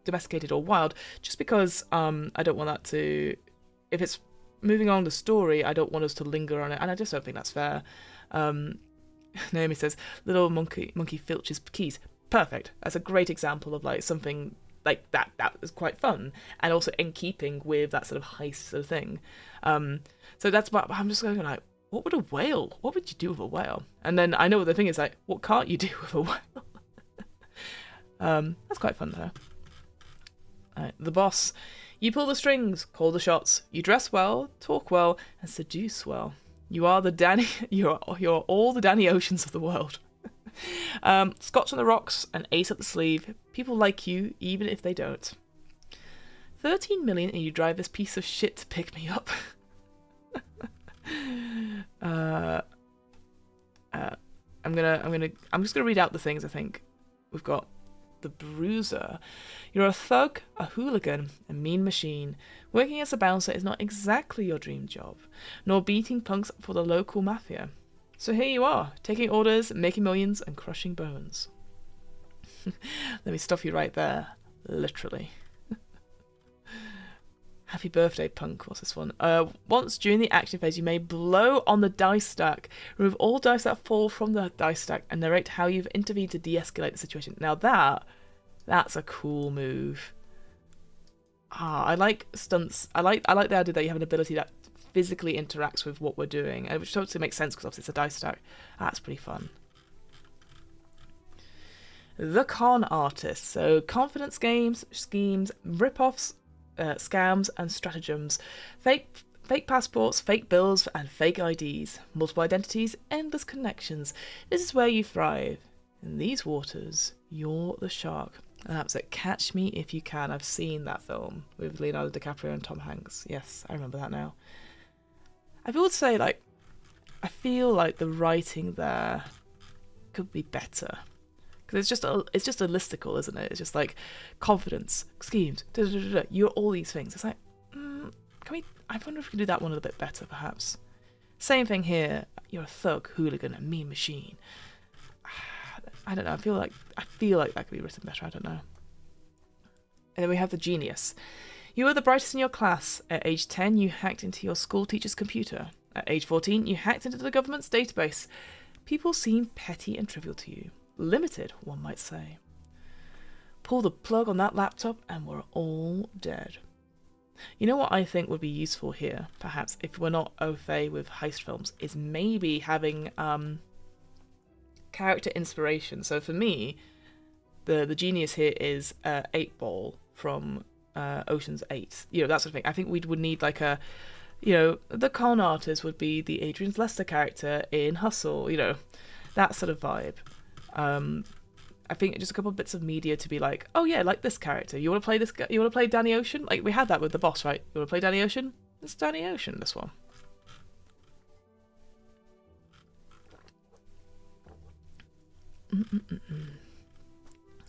S1: domesticated or wild, just because I don't want that to, if it's moving on the story, I don't want us to linger on it, and I just don't think that's fair. Naomi says, little monkey filches keys. Perfect. That's a great example of like something like that was quite fun, and also in keeping with that sort of heist sort of thing. So that's what I'm just going like, what would you do with a whale? And then I know the thing is like, what can't you do with a whale? That's quite fun though. The boss. You pull the strings, call the shots. You dress well, talk well, and seduce well. You are the Danny. You're all the Danny Oceans of the world. Scotch on the rocks, an ace up the sleeve. People like you, even if they don't. 13 million, and you drive this piece of shit to pick me up. I'm just gonna read out the things. I think we've got the Bruiser. You're a thug, a hooligan, a mean machine. Working as a bouncer is not exactly your dream job, nor beating punks for the local mafia. So here you are, taking orders, making millions, and crushing bones. Let me stop you right there, literally. Happy birthday, punk. What's this one? Once during the action phase, you may blow on the dice stack. Remove all dice that fall from the dice stack and narrate how you've intervened to de-escalate the situation. Now that's a cool move. I like stunts. I like the idea that you have an ability that physically interacts with what we're doing, and which totally makes sense because obviously it's a dice stack. That's pretty fun. The con artist. So confidence games, schemes, rip-offs, scams and stratagems, fake passports, fake bills and fake IDs, multiple identities, endless connections. This is where you thrive. In these waters, you're the shark. And that's it. Catch Me If You Can. I've seen that film with Leonardo DiCaprio and Tom Hanks. Yes, I remember that now. I would say, like, I feel like the writing there could be better. Because it's just a listicle, isn't it? It's just like confidence, schemes, you're all these things. It's like, I wonder if we can do that one a little bit better, perhaps. Same thing here. You're a thug, hooligan, a mean machine. I don't know. I feel like that could be written better. I don't know. And then we have the genius. You were the brightest in your class. At age 10, you hacked into your school teacher's computer. At age 14, you hacked into the government's database. People seem petty and trivial to you. Limited, one might say. Pull the plug on that laptop and we're all dead. You know what I think would be useful here, perhaps, if we're not au fait with heist films, is maybe having character inspiration. So for me, the genius here is 8-Ball from Ocean's 8. That sort of thing. I think we would need like a, the con artist would be the Adrian Lester character in Hustle, that sort of vibe. I think just a couple of bits of media to be like, oh yeah, like this character. You want to play this guy? You want to play Danny Ocean? Like we had that with the boss, right? You want to play Danny Ocean? It's Danny Ocean, this one.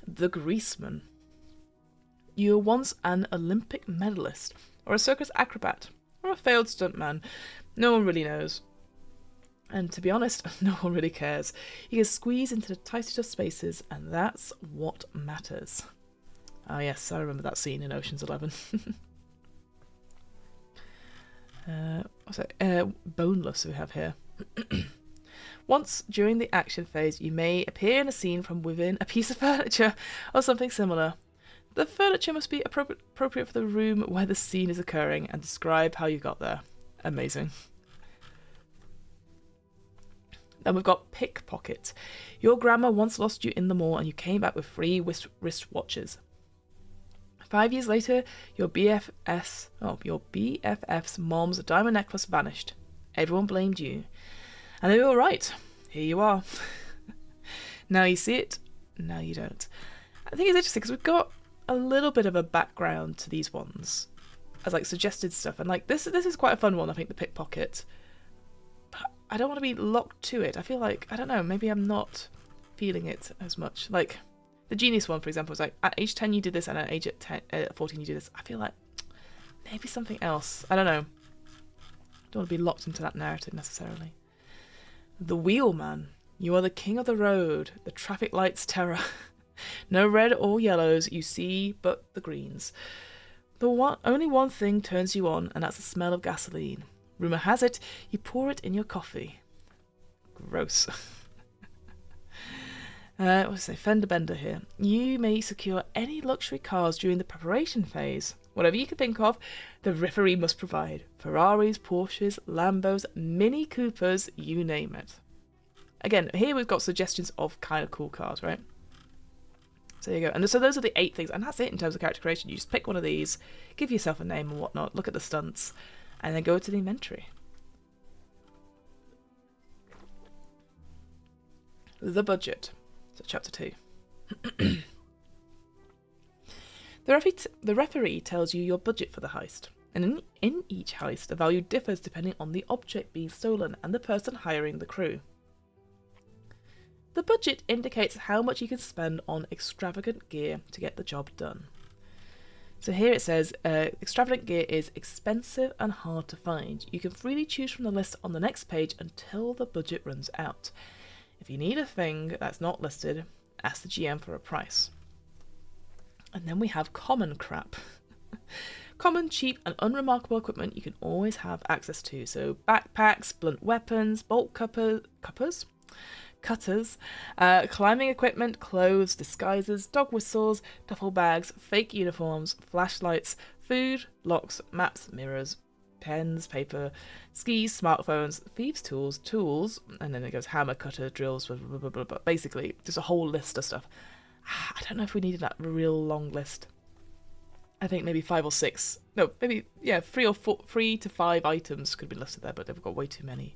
S1: The Greaseman. You were once an Olympic medalist, or a circus acrobat, or a failed stuntman. No one really knows. And to be honest, no one really cares. You can squeeze into the tightest of spaces, and that's what matters. Ah yes, I remember that scene in Ocean's 11. Boneless we have here. Once during the action phase, you may appear in a scene from within a piece of furniture or something similar. The furniture must be appropriate for the room where the scene is occurring and describe how you got there. Amazing. Then we've got Pickpocket. Your grandma once lost you in the mall and you came back with 3 wristwatches. 5 years later, your BFF's mom's diamond necklace vanished. Everyone blamed you. And they were all right. Here you are. Now you see it, now you don't. I think it's interesting because we've got a little bit of a background to these ones as like suggested stuff, and like this is quite a fun one. I think the Pickpocket, but I don't want to be locked to it. I feel like, I don't know, maybe I'm not feeling it as much. Like the Genius one, for example, was like at age 10 you did this, and at age 14 you do this. I feel like maybe something else. I don't know. Don't want to be locked into that narrative necessarily. The Wheelman. You are the king of the road, the traffic light's terror. No red or yellows you see but the greens. Only one thing turns you on, and that's the smell of gasoline. Rumour has it, you pour it in your coffee. Gross. What's it say? Fender Bender here. You may secure any luxury cars during the preparation phase. Whatever you can think of, the referee must provide. Ferraris, Porsches, Lambos, Mini Coopers, you name it. Again, here we've got suggestions of kind of cool cars, right? So there you go. And so those are the 8 things, and that's it in terms of character creation. You just pick one of these, give yourself a name and whatnot, look at the stunts, and then go to the inventory. The budget. So chapter 2. The referee tells you your budget for the heist, and in each heist the value differs depending on the object being stolen and the person hiring the crew. The budget indicates how much you can spend on extravagant gear to get the job done. So here it says, extravagant gear is expensive and hard to find. You can freely choose from the list on the next page until the budget runs out. If you need a thing that's not listed, ask the GM for a price. And then we have common crap. Common, cheap and unremarkable equipment you can always have access to. So backpacks, blunt weapons, bolt cutters, climbing equipment, clothes, disguises, dog whistles, duffel bags, fake uniforms, flashlights, food, locks, maps, mirrors, pens, paper, skis, smartphones, thieves' tools, and then it goes hammer, cutter, drills, blah, blah, blah, blah, blah. Basically, just a whole list of stuff. I don't know if we needed that real long list. I think maybe 5 or 6. No, maybe, yeah, 3 to 5 items could be listed there, but they've got way too many.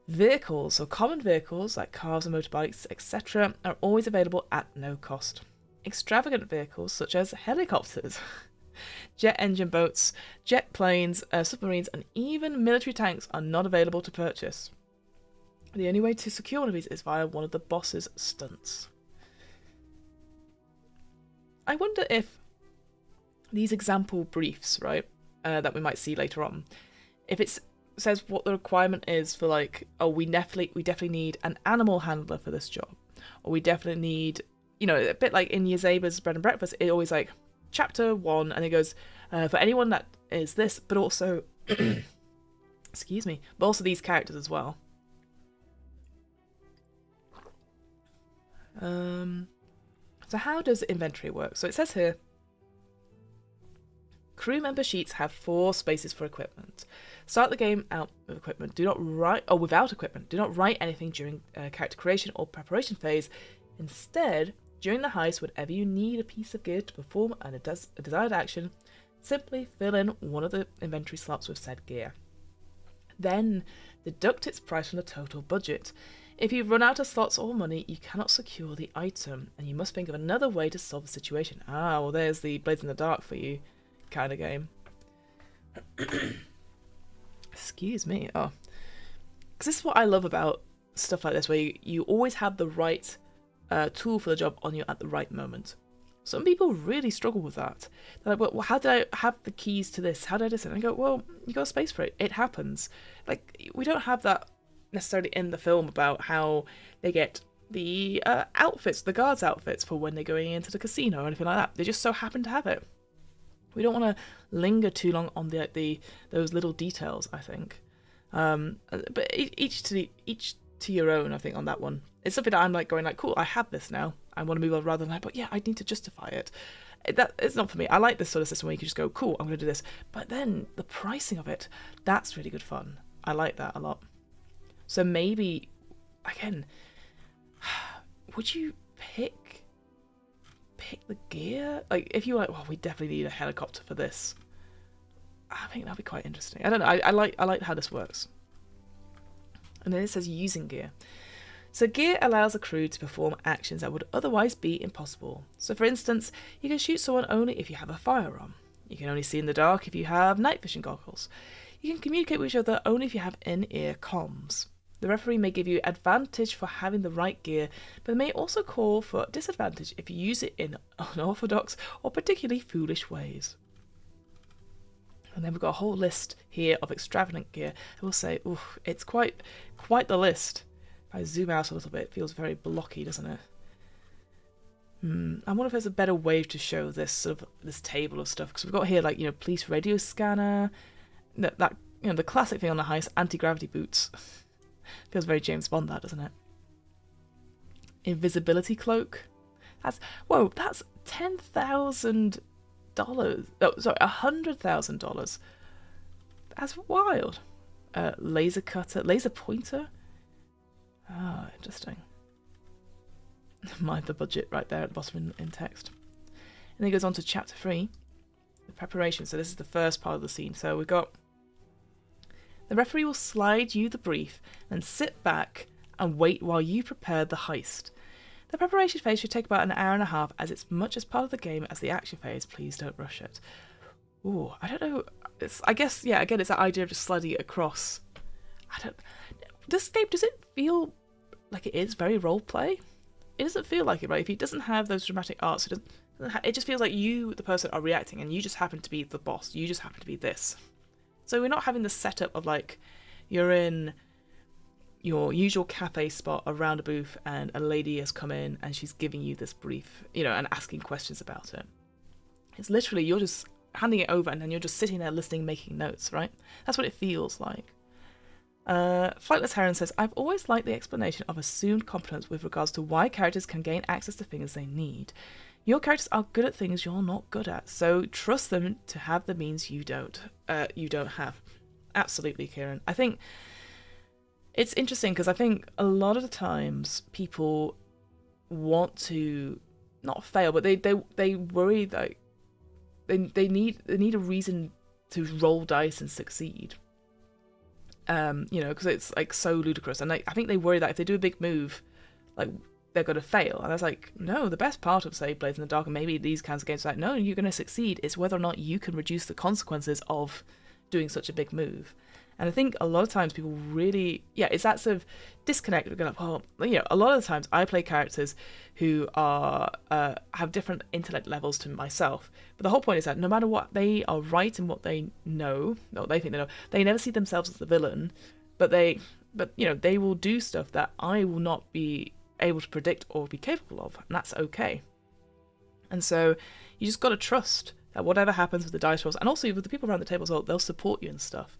S1: Vehicles, so common vehicles like cars and motorbikes, etc., are always available at no cost. Extravagant vehicles such as helicopters, jet engine boats, jet planes, submarines, and even military tanks are not available to purchase. The only way to secure one of these is via one of the boss's stunts. I wonder if these example briefs, right, that we might see later on, if it says what the requirement is for, like, oh, we definitely need an animal handler for this job, or we definitely need, you know, a bit like in Yezaba's Bread and Breakfast, it always like chapter 1, and it goes for anyone that is this, but also excuse me, but also these characters as well. So how does inventory work? So it says here, crew member sheets have 4 spaces for equipment. Start the game out with equipment. Do not write, or without equipment. Do not write anything during character creation or preparation phase. Instead, during the heist, whenever you need a piece of gear to perform a desired action, simply fill in one of the inventory slots with said gear. Then deduct its price from the total budget. If you run out of slots or money, you cannot secure the item, and you must think of another way to solve the situation. Ah, well, there's the Blades in the Dark for you kind of game. Excuse me. Oh, because this is what I love about stuff like this where you always have the right tool for the job on you at the right moment. Some people really struggle with that. They're like, well, how did I have the keys to this? How did I do this? And I go, well, you got space for it. It happens. Like, we don't have that necessarily in the film about how they get the outfits, the guards' outfits for when they're going into the casino or anything like that. They just so happen to have it. We don't want to linger too long on those little details, I think. But each to your own, I think, on that one. It's something that I'm like going like, cool, I have this now. I want to move on rather than like, but yeah, I need to justify it. It's not for me. I like this sort of system where you can just go, cool, I'm going to do this. But then the pricing of it, that's really good fun. I like that a lot. So maybe, again, would you pick the gear? Like, if you were like, well, we definitely need a helicopter for this, I think that'd be quite interesting. I don't know. I like how this works. And then it says using gear. So gear allows a crew to perform actions that would otherwise be impossible. So for instance, you can shoot someone only if you have a firearm. You can only see in the dark if you have night vision goggles. You can communicate with each other only if you have in-ear comms. The referee may give you advantage for having the right gear, but may also call for disadvantage if you use it in unorthodox or particularly foolish ways. And then we've got a whole list here of extravagant gear. I will say, it's quite the list. If I zoom out a little bit, it feels very blocky, doesn't it? I wonder if there's a better way to show this table of stuff, because we've got here like, police radio scanner, that the classic thing on the heist, anti-gravity boots. Feels very James Bond, that, doesn't it? Invisibility cloak. That's $10,000. Oh, sorry, $100,000. That's wild. Laser cutter, laser pointer. Ah, interesting. Mind the budget right there at the bottom in text. And then it goes on to chapter 3, the preparation. So this is the first part of the scene. So we've got the referee will slide you the brief and sit back and wait while you prepare the heist. The preparation phase should take about an hour and a half, as it's much as part of the game as the action phase. Please don't rush it. Ooh, I don't know. I guess, yeah, again, it's that idea of just sliding it across. Does it feel like it is very role play? It doesn't feel like it, right? If it doesn't have those dramatic arcs, it just feels like you, the person, are reacting, and you just happen to be the boss. You just happen to be this. So we're not having the setup of like you're in your usual cafe spot around a booth and a lady has come in and she's giving you this brief, and asking questions about it. It's literally you're just handing it over and then you're just sitting there listening, making notes, right? That's what it feels like. Flightless Heron says, I've always liked the explanation of assumed competence with regards to why characters can gain access to things they need. Your characters are good at things you're not good at, so trust them to have the means you don't have. Absolutely, Kieran. I think it's interesting because I think a lot of the times people want to not fail, but they worry that they need a reason to roll dice and succeed. Because it's like so ludicrous, and I think they worry that if they do a big move, like they're going to fail. And I was like, no, the best part of, say, Blades in the Dark, and maybe these kinds of games, like, no, you're going to succeed. It's whether or not you can reduce the consequences of doing such a big move. And I think a lot of times people really, it's that sort of disconnect. We're going like, well, a lot of the times I play characters who are have different intellect levels to myself. But the whole point is that no matter what they are right in what they know, or what they think they know, they never see themselves as the villain. But they will do stuff that I will not be able to predict or be capable of, and that's okay. And so you just got to trust that whatever happens with the dice rolls, and also with the people around the table as well, they'll support you and stuff.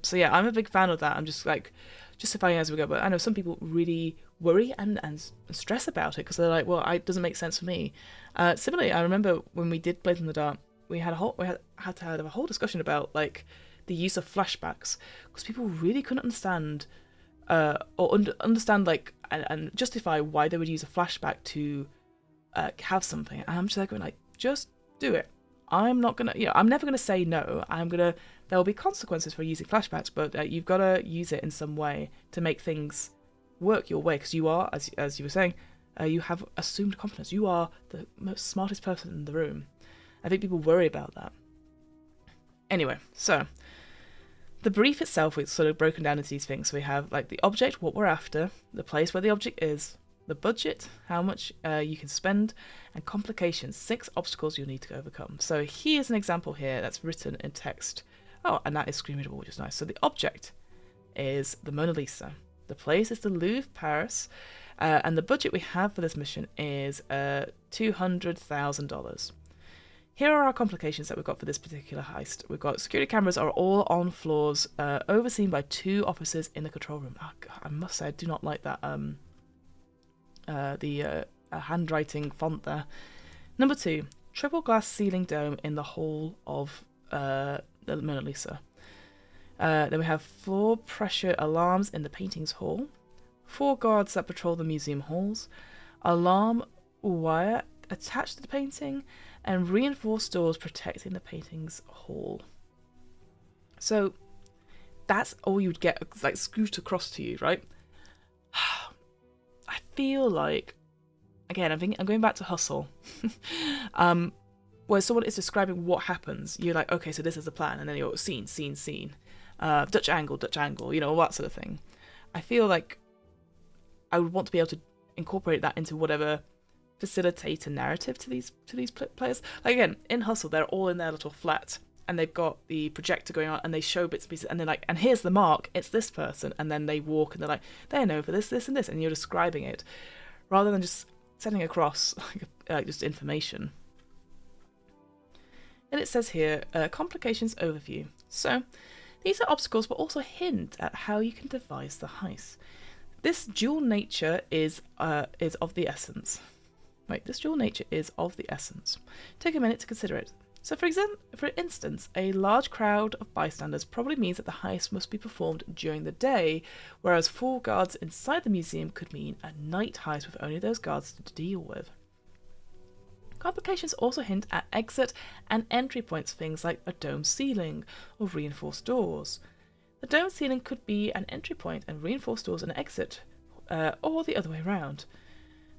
S1: So yeah, I'm a big fan of that. I'm just like justifying as we go, but I know some people really worry and stress about it because they're like, well, it doesn't make sense for me. Similarly, I remember when we did Blades in the Dark, we had to have a whole discussion about like the use of flashbacks, because people really couldn't understand understand like and justify why they would use a flashback to have something. And I'm just like going like, just do it. I'm not gonna, I'm never gonna say no. There will be consequences for using flashbacks, but you've got to use it in some way to make things work your way, because you are, as you were saying, you have assumed competence. You are the most smartest person in the room. I think people worry about that. Anyway, so The brief itself is sort of broken down into these things. So we have like the object, what we're after, the place where the object is, the budget, how much you can spend, and complications, 6 obstacles you'll need to overcome. So here's an example here that's written in text. Oh, and that is screen readable, which is nice. So the object is the Mona Lisa. The place is the Louvre, Paris, and the budget we have for this mission is $200,000. Here are our complications that we've got for this particular heist. We've got security cameras are all on floors, overseen by 2 officers in the control room. Oh, God, I must say, I do not like that handwriting font there. Number 2, triple glass ceiling dome in the hall of the Mona Lisa. Then we have 4 pressure alarms in the paintings hall, 4 guards that patrol the museum halls, alarm wire attached to the painting, and reinforced doors protecting the painting's hall. So that's all you'd get, like, screwed across to you, right? I feel like, again, I'm going back to Hustle, where someone is describing what happens. You're like, okay, so this is the plan, and then you're scene, Dutch angle, you know, all that sort of thing. I feel like I would want to be able to incorporate that into whatever facilitate a narrative to these players. Like, again, in Hustle, they're all in their little flat, and they've got the projector going on, and they show bits and pieces, and they're like, and here's the mark, it's this person, and then they walk, and they're like, they know for this, and this, and you're describing it, rather than just sending across like just information. And it says here, complications overview. So these are obstacles, but also hint at how you can devise the heist. This dual nature is of the essence. Right, this dual nature is of the essence. Take a minute to consider it. So for instance, a large crowd of bystanders probably means that the heist must be performed during the day, whereas 4 guards inside the museum could mean a night heist with only those guards to deal with. Complications also hint at exit and entry points, things like a dome ceiling or reinforced doors. The dome ceiling could be an entry point and reinforced doors an exit, or the other way around.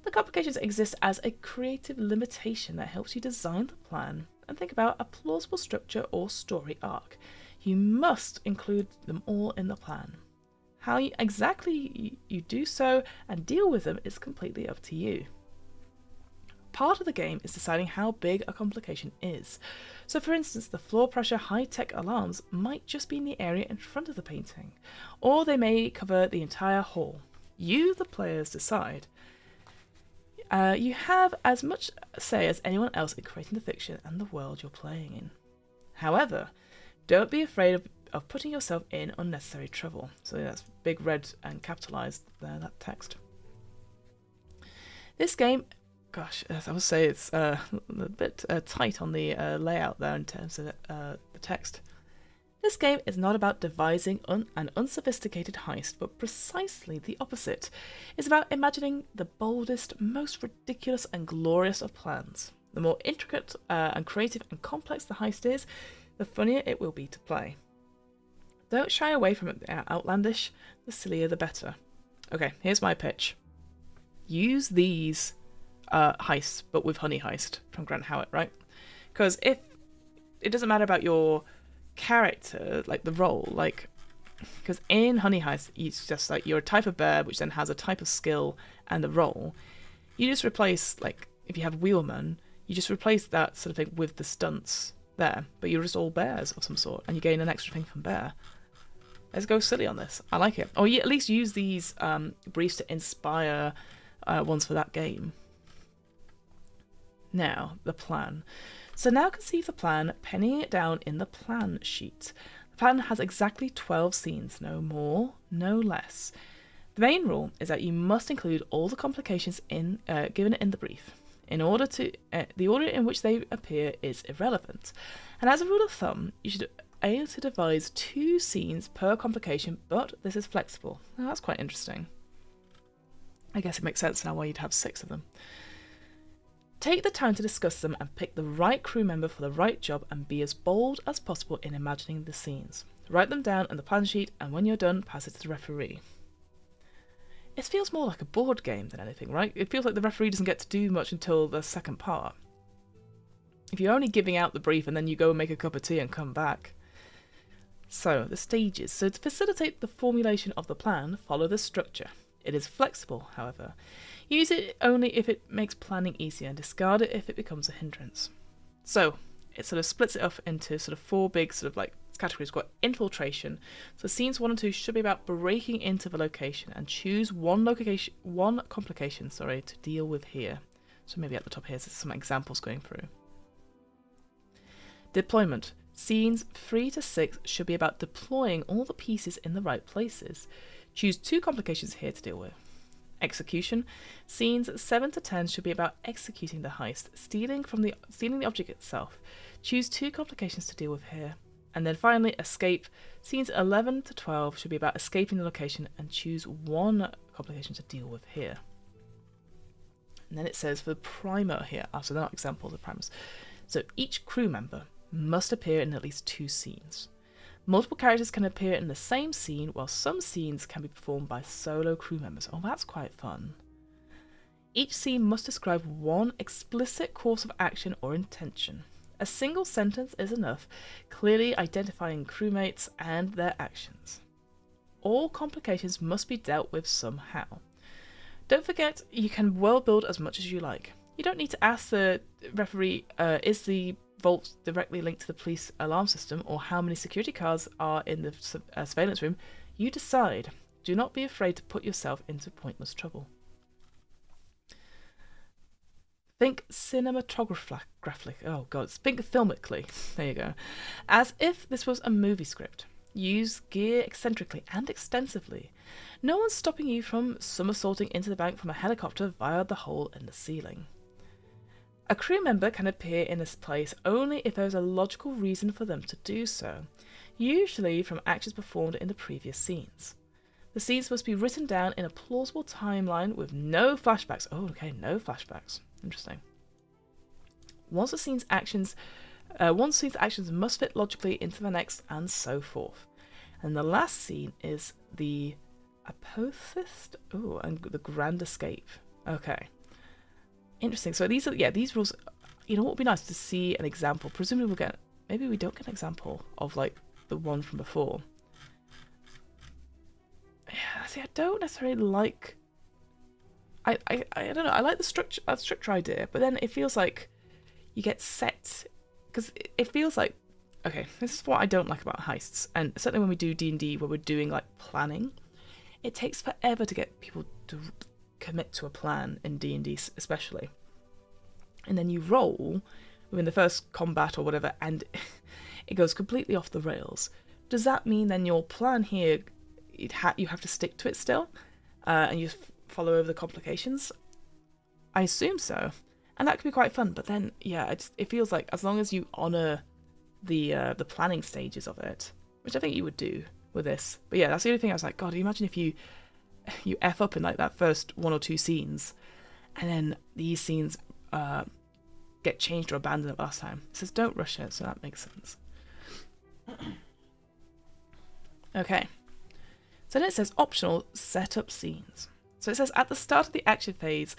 S1: The complications exist as a creative limitation that helps you design the plan and think about a plausible structure or story arc. You must include them all in the plan. How exactly you do so and deal with them is completely up to you. Part of the game is deciding how big a complication is. So for instance, the floor pressure high-tech alarms might just be in the area in front of the painting, or they may cover the entire hall. You, the players, decide. You have as much say as anyone else in creating the fiction and the world you're playing in. However, don't be afraid of putting yourself in unnecessary trouble. So that's big red and capitalised there, that text. This game, gosh, as I would say, it's a bit tight on the layout there in terms of the text. This game is not about devising an unsophisticated heist, but precisely the opposite. It's about imagining the boldest, most ridiculous and glorious of plans. The more intricate and creative and complex the heist is, the funnier it will be to play. Don't shy away from it outlandish, the sillier the better. Okay, here's my pitch. Use these heists, but with Honey Heist from Grant Howitt, right? Because if it doesn't matter about your character, like the role, like, because in Honey Heist it's just like you're a type of bear which then has a type of skill and a role. You just replace, like, if you have wheelman, you just replace that sort of thing with the stunts there, but you're just all bears of some sort and you gain an extra thing from bear. Let's go silly on this. I like it. Or you at least use these briefs to inspire ones for that game. Now, the plan. So now conceive the plan, penning it down in the plan sheet. The plan has exactly 12 scenes, no more, no less. The main rule is that you must include all the complications given in the brief. In order to, the order in which they appear is irrelevant. And as a rule of thumb, you should aim to devise 2 scenes per complication, but this is flexible. Now that's quite interesting. I guess it makes sense now why you'd have 6 of them. Take the time to discuss them and pick the right crew member for the right job and be as bold as possible in imagining the scenes. Write them down on the plan sheet and when you're done, pass it to the referee. It feels more like a board game than anything, right? It feels like the referee doesn't get to do much until the second part. If you're only giving out the brief and then you go and make a cup of tea and come back, So, the stages. So, to facilitate the formulation of the plan, follow the structure. It is flexible, however. Use it only if it makes planning easier and discard it if it becomes a hindrance. So, it sort of splits it up into sort of 4 big sort of like categories. We've got infiltration. So, scenes 1 and 2 should be about breaking into the location and choose one complication, to deal with here. So, maybe at the top here, there's some examples going through. Deployment. Scenes 3 to 6 should be about deploying all the pieces in the right places. Choose 2 complications here to deal with. Execution. Scenes 7 to 10 should be about executing the heist, stealing the object itself. Choose 2 complications to deal with here. And then finally, escape. Scenes 11 to 12 should be about escaping the location and choose 1 complication to deal with here. And then it says for the primer here, so they're not examples of primers. So each crew member must appear in at least 2 scenes. Multiple characters can appear in the same scene, while some scenes can be performed by solo crew members. Oh, that's quite fun. Each scene must describe 1 explicit course of action or intention. A single sentence is enough, clearly identifying crewmates and their actions. All complications must be dealt with somehow. Don't forget, you can world build as much as you like. You don't need to ask the referee, is the vault directly linked to the police alarm system, or how many security cars are in the surveillance room. You decide. Do not be afraid to put yourself into pointless trouble. Think cinematographically. Oh god, think filmically. There you go. As if this was a movie script. Use gear eccentrically and extensively. No one's stopping you from somersaulting into the bank from a helicopter via the hole in the ceiling. A crew member can appear in this place only if there is a logical reason for them to do so, usually from actions performed in the previous scenes. The scenes must be written down in a plausible timeline with no flashbacks. Oh, okay, no flashbacks. Interesting. One scene's actions must fit logically into the next, and so forth. And the last scene is the apotheosis. Oh, and the grand escape. Okay. Interesting. So these rules. You know what would be nice to see an example. Presumably maybe we don't get an example of like the one from before. Yeah, see, I don't necessarily like. I don't know. I like the structure idea, but then it feels like you get set because it feels like okay. This is what I don't like about heists, and certainly when we do D&D, where we're doing like planning, it takes forever to get people to commit to a plan in D&D especially, and then you roll within the first combat or whatever and it goes completely off the rails. Does that mean then your plan here you have to stick to it still and you follow over the complications? I assume so, and that could be quite fun, but then yeah, it feels like as long as you honour the planning stages of it, which I think you would do with this. But yeah, that's the only thing I was like, god, imagine if you F up in like that first 1 or 2 scenes, and then these scenes get changed or abandoned at last time. It says don't rush it, so that makes sense. Okay. So then it says optional setup scenes. So it says at the start of the action phase,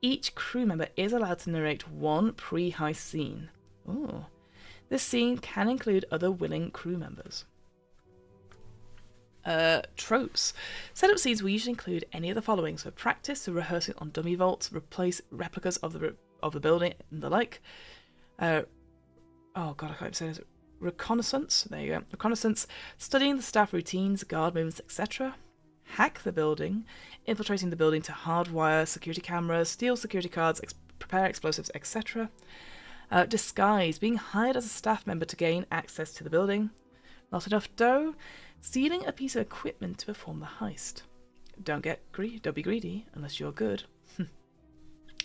S1: each crew member is allowed to narrate 1 pre-heist scene. Ooh. This scene can include other willing crew members. Tropes. Setup scenes will usually include any of the following: so practice, so rehearsing on dummy vaults, replace replicas of the building and the like. Oh god, I can't even say this. Reconnaissance. There you go. Reconnaissance, studying the staff routines, guard movements, etc. Hack the building, infiltrating the building to hardwire security cameras, steal security cards, prepare explosives, etc. Disguise, being hired as a staff member to gain access to the building. Not enough dough, stealing a piece of equipment to perform the heist. Don't be greedy unless you're good.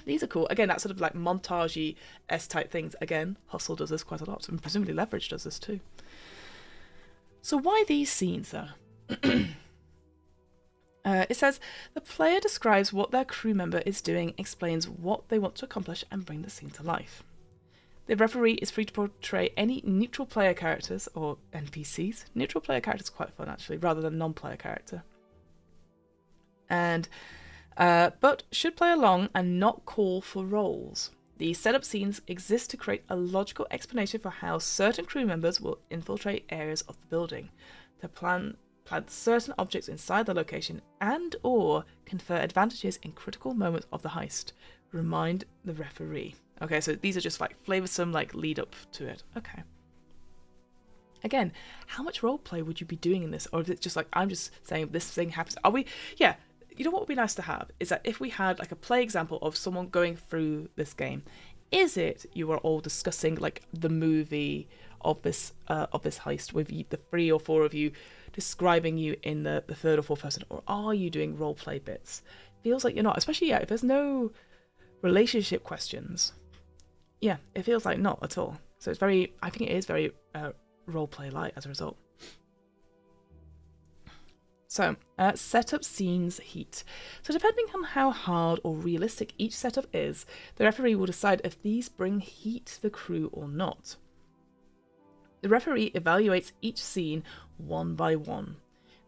S1: These are cool. Again, that sort of like montagey-esque type things. Again, Hustle does this quite a lot, and presumably Leverage does this too. So why these scenes though? It says the player describes what their crew member is doing, explains what they want to accomplish, and bring the scene to life. The referee is free to portray any neutral player characters or NPCs. Neutral player characters are quite fun actually, rather than non-player character. And but should play along and not call for roles. These setup scenes exist to create a logical explanation for how certain crew members will infiltrate areas of the building, to plant certain objects inside the location, and or confer advantages in critical moments of the heist. Remind the referee. Okay, so these are just like flavoursome, like lead up to it. Okay. Again, how much roleplay would you be doing in this? Or is it just like, I'm just saying this thing happens? Are we, yeah, you know what would be nice to have is that if we had like a play example of someone going through this game, is it you are all discussing like the movie of this heist with the 3 or 4 of you describing you in the third or fourth person, or are you doing roleplay bits? Feels like you're not, especially if there's no relationship questions. Yeah, it feels like not at all. So it's very, I think it is very roleplay light as a result. So, setup scenes heat. So depending on how hard or realistic each setup is, the referee will decide if these bring heat to the crew or not. The referee evaluates each scene one by one.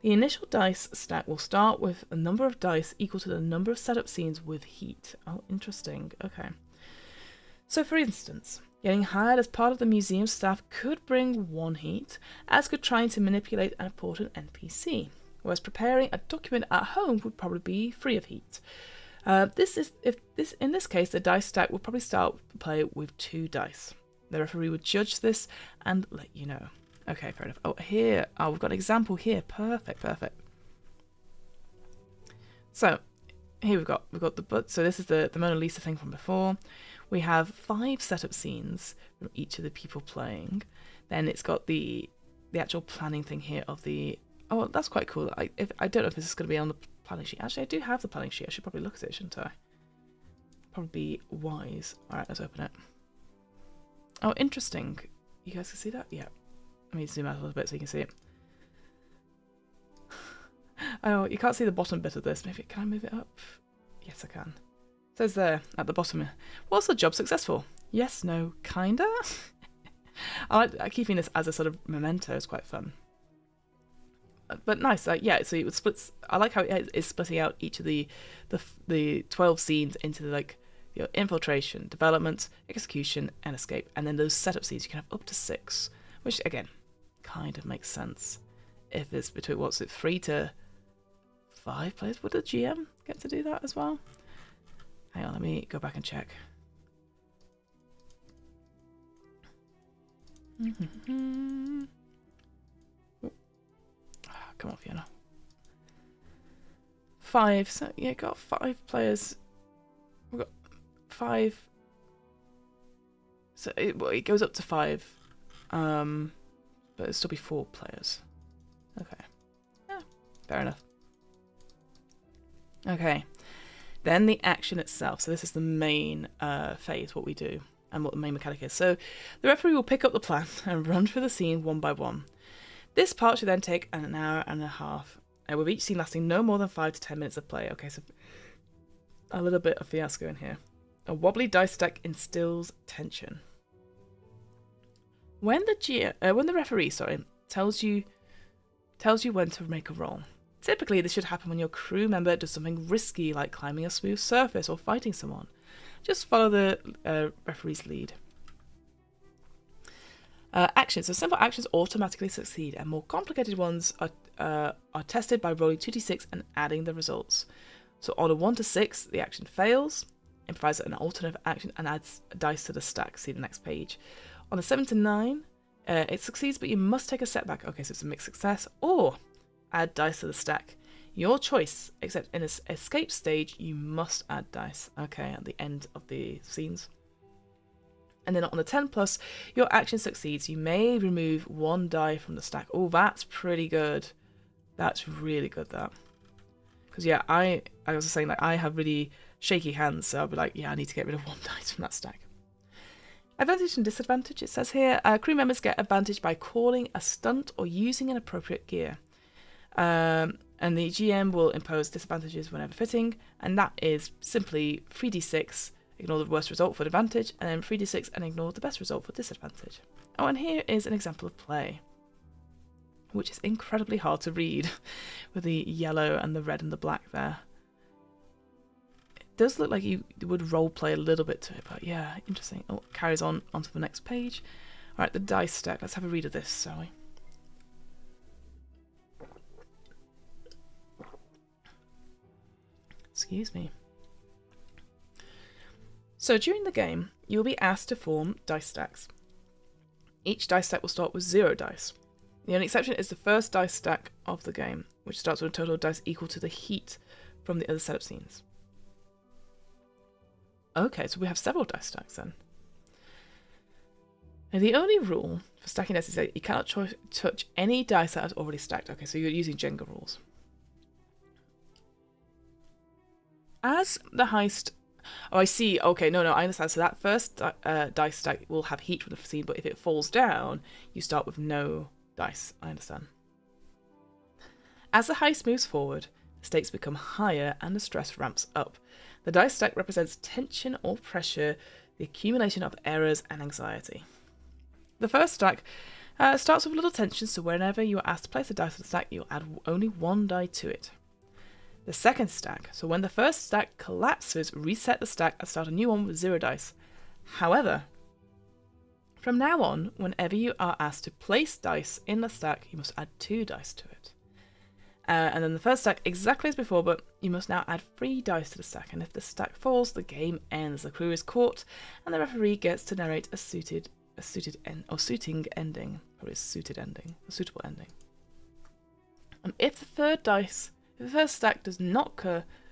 S1: The initial dice stack will start with a number of dice equal to the number of setup scenes with heat. Oh, interesting. Okay. So for instance, getting hired as part of the museum staff could bring 1 heat, as could trying to manipulate an important NPC. Whereas preparing a document at home would probably be free of heat. In this case, the dice stack would probably start the play with 2 dice. The referee would judge this and let you know. Okay, fair enough. We've got an example here. Perfect. So here we've got so this is the Mona Lisa thing from before. We have 5 setup scenes from each of the people playing. Then it's got the actual planning thing here of the. Oh, that's quite cool. I don't know if this is going to be on the planning sheet. Actually, I do have the planning sheet. I should probably look at it, shouldn't I? Probably be wise. All right, let's open it. Oh, interesting. You guys can see that? Yeah. Let me zoom out a little bit so you can see it. I know, you can't see the bottom bit of this. Maybe, can I move it up? Yes, I can. It says there at the bottom, was the job successful? Yes, no, kinda? I like keeping this as a sort of memento. It's quite fun. But nice, yeah. So it splits. I like how it is splitting out each of the 12 scenes into like infiltration, development, execution, and escape, and then those setup scenes you can have up to 6, which again kind of makes sense. If it's between 3 to 5 players, would the GM get to do that as well? Hang on, let me go back and check. Come on, Fiona. 5. So yeah, got 5 players. We've got 5. So it goes up to 5. But it'll still be 4 players. Okay. Yeah, fair enough. Okay. Then the action itself. So this is the main phase, what we do, and what the main mechanic is. So the referee will pick up the plan and run through the scene one by one. This part should then take an hour and a half, with each scene lasting no more than 5 to 10 minutes of play. Okay, so a little bit of Fiasco in here. A wobbly dice stack instills tension. When the referee tells you when to make a roll. Typically, this should happen when your crew member does something risky, like climbing a smooth surface or fighting someone. Just follow the referee's lead. Actions. So simple actions automatically succeed, and more complicated ones are tested by rolling 2d6 and adding the results. So on a 1 to 6, the action fails, improvises an alternative action, and adds a dice to the stack. See the next page. On a 7 to 9, it succeeds, but you must take a setback. Okay, so it's a mixed success, or add dice to the stack. Your choice, except in an escape stage, you must add dice. Okay, at the end of the scenes. And then on the 10 plus, your action succeeds. You may remove 1 die from the stack. Oh, that's pretty good. That's really good, that. Because, yeah, I was saying, like, I have really shaky hands, so I'll be like, yeah, I need to get rid of 1 dice from that stack. Advantage and disadvantage, it says here. Crew members get advantage by calling a stunt or using an appropriate gear. And the GM will impose disadvantages whenever fitting, and that is simply 3d6, ignore the worst result for advantage, and then 3d6 and ignore the best result for disadvantage. Oh, and here is an example of play, which is incredibly hard to read with the yellow and the red and the black there. does look like you would role play a little bit to it, but yeah, interesting. Oh, carries on onto the next page. All right, the dice stack. Let's have a read of this, shall we? Excuse me. So during the game, you will be asked to form dice stacks. Each dice stack will start with 0 dice. The only exception is the first dice stack of the game, which starts with a total of dice equal to the heat from the other setup scenes. Okay, so we have several dice stacks then. Now the only rule for stacking dice is that you cannot touch any dice that is already stacked. Okay, so you're using Jenga rules. As the heist... Oh, I see. Okay, no, I understand. So that first dice stack will have heat from the scene, but if it falls down, you start with no dice. I understand. As the heist moves forward, the stakes become higher and the stress ramps up. The dice stack represents tension or pressure, the accumulation of errors and anxiety. The first stack starts with a little tension, so whenever you are asked to place a dice on the stack, you'll add only 1 die to it. The second stack, so when the first stack collapses, reset the stack and start a new one with 0 dice. However, from now on, whenever you are asked to place dice in the stack, you must add 2 dice to it. And then the first stack, exactly as before, but you must now add 3 dice to the stack, and if the stack falls, the game ends. The crew is caught, and the referee gets to narrate a suitable ending. And if the first stack does not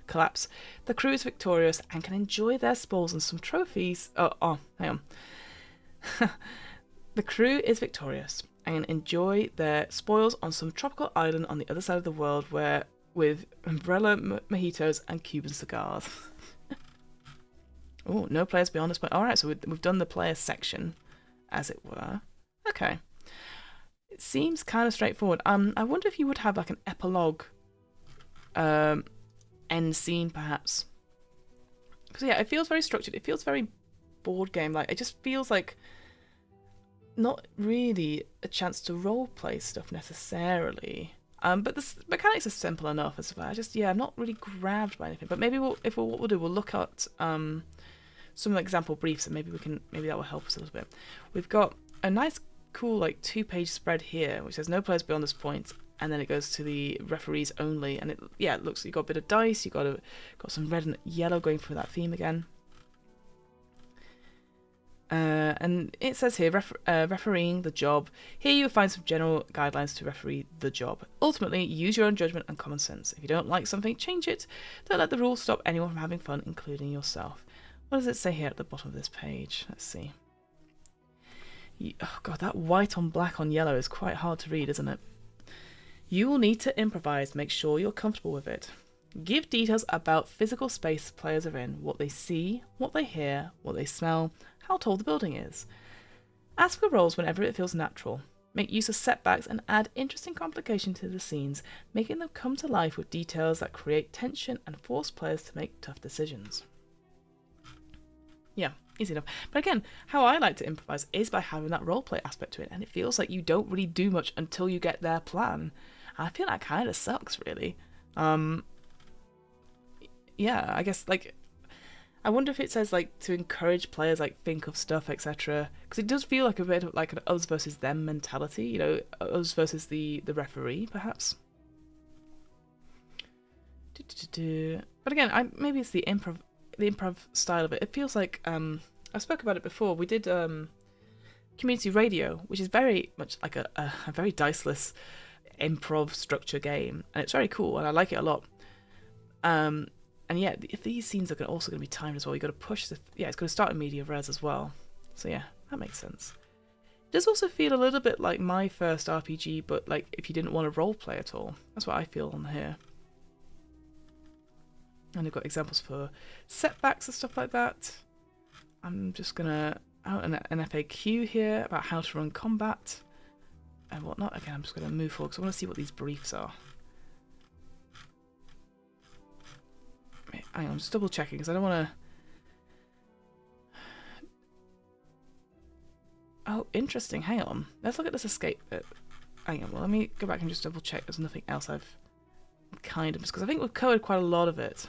S1: collapse, the crew is victorious and can enjoy their spoils and some trophies. Hang on. The crew is victorious and enjoy their spoils on some tropical island on the other side of the world with umbrella mojitos and Cuban cigars. Oh, no players beyond this point. Alright, so we've done the player section, as it were. Okay. It seems kind of straightforward. I wonder if you would have like an epilogue end scene, perhaps. Because yeah, it feels very structured. It feels very board game-like. It just feels like not really a chance to role-play stuff necessarily. But the mechanics are simple enough as well. I'm not really grabbed by anything. But maybe what we'll do, we'll look at some example briefs, and maybe that will help us a little bit. We've got a nice, cool, like 2-page spread here, which says no players beyond this point, and then it goes to the referees only, and it looks like you got a bit of dice, you got some red and yellow going for that theme again. And it says here, refereeing the job. Here you'll find some general guidelines to referee the job. Ultimately, use your own judgment and common sense. If you don't like something, change it. Don't let the rules stop anyone from having fun, including yourself. What does it say here at the bottom of this page? Let's see. Oh god, that white on black on yellow is quite hard to read, isn't it? You will need to improvise, make sure you're comfortable with it. Give details about physical space players are in, what they see, what they hear, what they smell, how tall the building is. Ask for roles whenever it feels natural. Make use of setbacks and add interesting complication to the scenes, making them come to life with details that create tension and force players to make tough decisions. Yeah, easy enough. But again, how I like to improvise is by having that roleplay aspect to it, and it feels like you don't really do much until you get their plan. And I feel that kind of sucks, really. Yeah, I guess, like, I wonder if it says, like, to encourage players, like, think of stuff, etc. Because it does feel like a bit of, like, an us versus them mentality, you know, us versus the referee, perhaps. But again, maybe it's the improv style of it. It feels like, I spoke about it before, we did community radio, which is very much like a very diceless improv structure game, and it's very cool, and I like it a lot. And yeah, if these scenes are also going to be timed as well, you got to push it's going to start in media res as well. So yeah, that makes sense. It does also feel a little bit like my first RPG, but like if you didn't want to roleplay at all. That's what I feel on here. And they've got examples for setbacks and stuff like that. I'm just going to out an FAQ here about how to run combat and whatnot. Again, I'm just going to move forward because I want to see what these briefs are. Hang on, I'm just double checking because I don't want to... Oh, interesting. Hang on. Let's look at this escape bit. Hang on, well, let me go back and just double check there's nothing else I've kind of... Because I think we've covered quite a lot of it.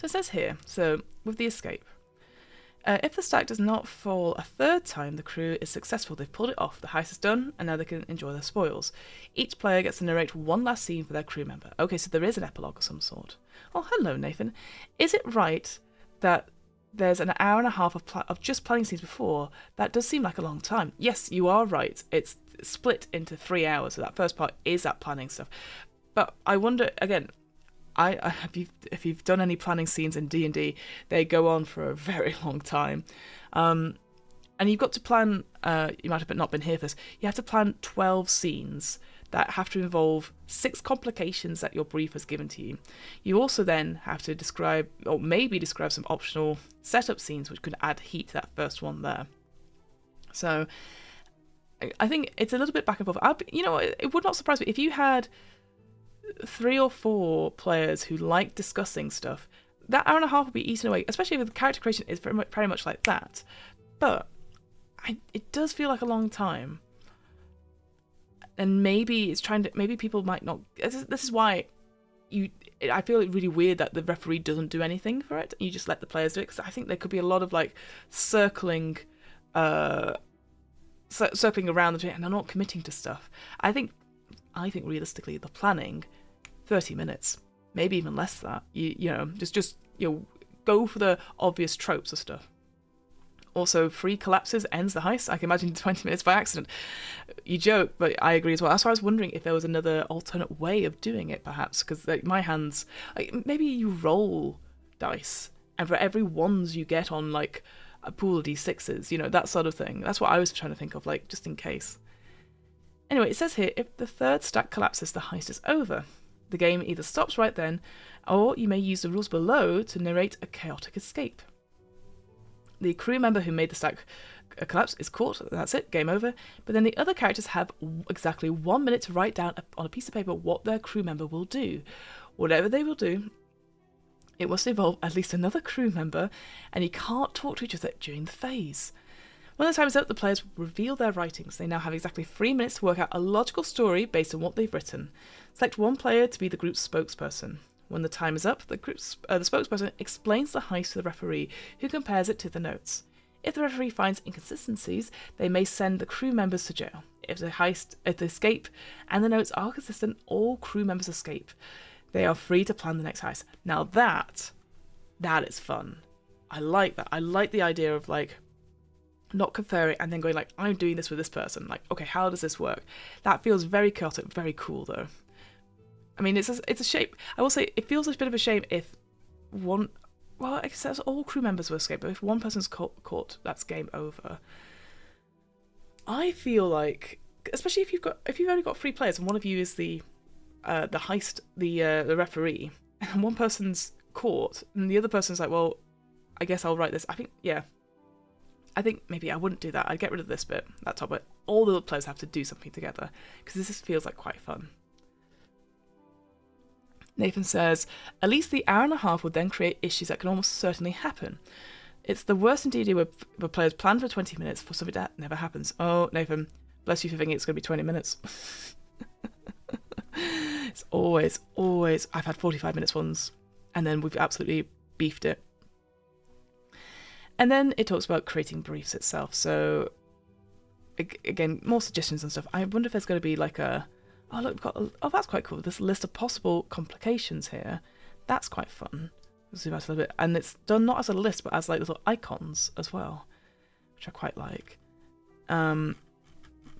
S1: So it says here, so with the escape, if the stack does not fall a third time, the crew is successful. They've pulled it off. The heist is done, and now they can enjoy their spoils. Each player gets to narrate one last scene for their crew member. Okay, so there is an epilogue of some sort. Oh, hello, Nathan. Is it right that there's an hour and a half of just planning scenes before? That does seem like a long time. Yes, you are right. It's split into 3 hours, so that first part is that planning stuff. But I wonder, again, if you've done any planning scenes in D&D, they go on for a very long time. And you've got to plan, you might have not been here for this, you have to plan 12 scenes that have to involve 6 complications that your brief has given to you. You also then have to describe, or maybe describe, some optional setup scenes which could add heat to that first one there. So I think it's a little bit back and forth. It would not surprise me if you had 3 or 4 players who like discussing stuff. That hour and a half would be eaten away, especially if the character creation is very much like that. But it does feel like a long time, and maybe maybe people might not. This is why I feel it really weird that the referee doesn't do anything for it. You just let the players do it, because I think there could be a lot of like circling around the and they're not committing to stuff. I think realistically, the planning, 30 minutes, maybe even less than that. Just go for the obvious tropes of stuff. Also, free collapses ends the heist. I can imagine 20 minutes by accident. You joke, but I agree as well. That's why I was wondering if there was another alternate way of doing it, perhaps, because my hands, maybe you roll dice, and for every ones you get on like a pool of d6s, that sort of thing. That's what I was trying to think of, like, just in case. Anyway, it says here, if the third stack collapses, the heist is over. The game either stops right then, or you may use the rules below to narrate a chaotic escape. The crew member who made the stack collapse is caught, that's it, game over. But then the other characters have exactly 1 minute to write down on a piece of paper what their crew member will do. Whatever they will do, it must involve at least another crew member, and you can't talk to each other during the phase. When the time is up, the players reveal their writings. They now have exactly 3 minutes to work out a logical story based on what they've written. Select one player to be the group's spokesperson. When the time is up, the spokesperson explains the heist to the referee, who compares it to the notes. If the referee finds inconsistencies, they may send the crew members to jail. If the escape and the notes are consistent, all crew members escape. They are free to plan the next heist. Now that is fun. I like that. I like the idea of like not conferring and then going like, I'm doing this with this person. Like, okay, how does this work? That feels very chaotic, very cool though. I mean, it's a shame. I will say it feels a bit of a shame if one. Well, I guess all crew members will escape, but if one person's caught, that's game over. I feel like, especially if you've only got 3 players and one of you is the heist, the referee, and one person's caught and the other person's like, well, I guess I'll write this. I think maybe I wouldn't do that. I'd get rid of this bit, that top bit. All the players have to do something together, because this feels like quite fun. Nathan says, at least the hour and a half would then create issues that can almost certainly happen. It's the worst in D&D where players plan for 20 minutes for something that never happens. Oh, Nathan, bless you for thinking it's going to be 20 minutes. It's always, I've had 45 minutes ones, and then we've absolutely beefed it. And then it talks about creating briefs itself. So, again, more suggestions and stuff. I wonder if there's going to be like a... Oh, look, we've got... that's quite cool. This list of possible complications here. That's quite fun. Zoom out a little bit. And it's done not as a list, but as like little icons as well, which I quite like. And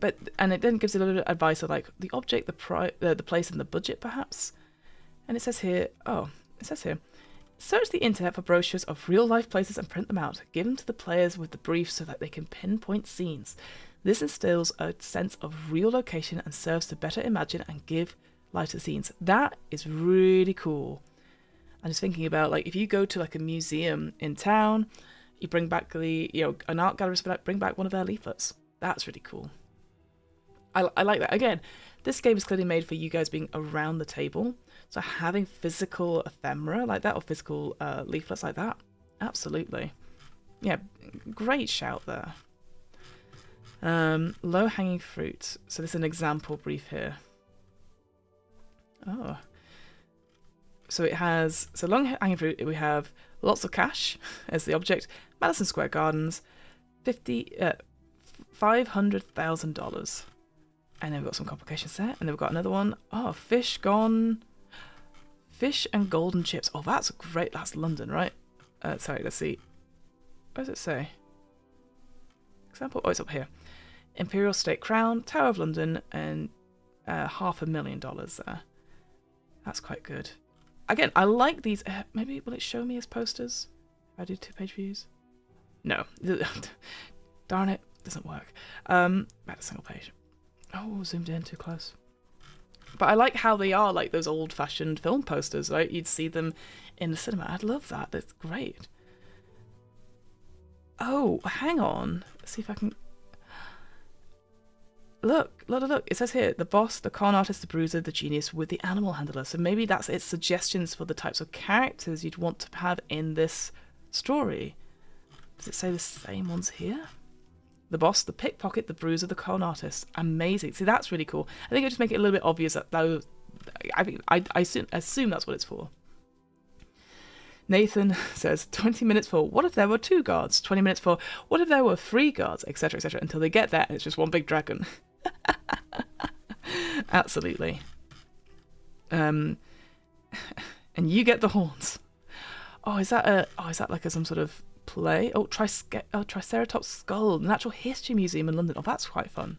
S1: it then gives a little bit of advice of like the object, the place, and the budget, perhaps. And it says here... Search the internet for brochures of real-life places and print them out. Give them to the players with the brief so that they can pinpoint scenes. This instills a sense of real location and serves to better imagine and give life to the scenes. That is really cool. I'm just thinking about, like, if you go to like a museum in town, you bring back an art gallery, bring back one of their leaflets. That's really cool. I like that. Again, this game is clearly made for you guys being around the table. So having physical ephemera like that, or physical leaflets like that, absolutely. Yeah, great shout there. Low-hanging fruit. So this is an example brief here. Oh. So it has, so long hanging fruit, we have lots of cash as the object, Madison Square Gardens, $500,000. And then we've got some complications there. And then we've got another one. Oh, fish gone. Fish and golden chips. Oh, that's great. That's London, right? Sorry, let's see. What does it say? Example? Oh, it's up here. Imperial State Crown, Tower of London, and $500,000 there. That's quite good. Again, I like these. Maybe will it show me as posters? If I do 2-page views? No. Darn it. Doesn't work. Back to single page. Oh, zoomed in too close. But I like how they are like those old-fashioned film posters, right? You'd see them in the cinema. I'd love that. That's great. Oh, hang on. Let's see if I can... Look. It says here, the boss, the con artist, the bruiser, the genius with the animal handler. So maybe that's its suggestions for the types of characters you'd want to have in this story. Does it say the same ones here? The boss, the pickpocket, the bruiser, the con artist. Amazing. See, that's really cool. I think I just make it a little bit obvious that those... I assume that's what it's for. Nathan says 20 minutes for what if there were 2 guards, 20 minutes for what if there were 3 guards, etc., etc., until they get there and it's just one big dragon. Absolutely. And you get the horns. Oh, is that like some sort of play? Oh, Triceratops skull, Natural History Museum in London. Oh, that's quite fun.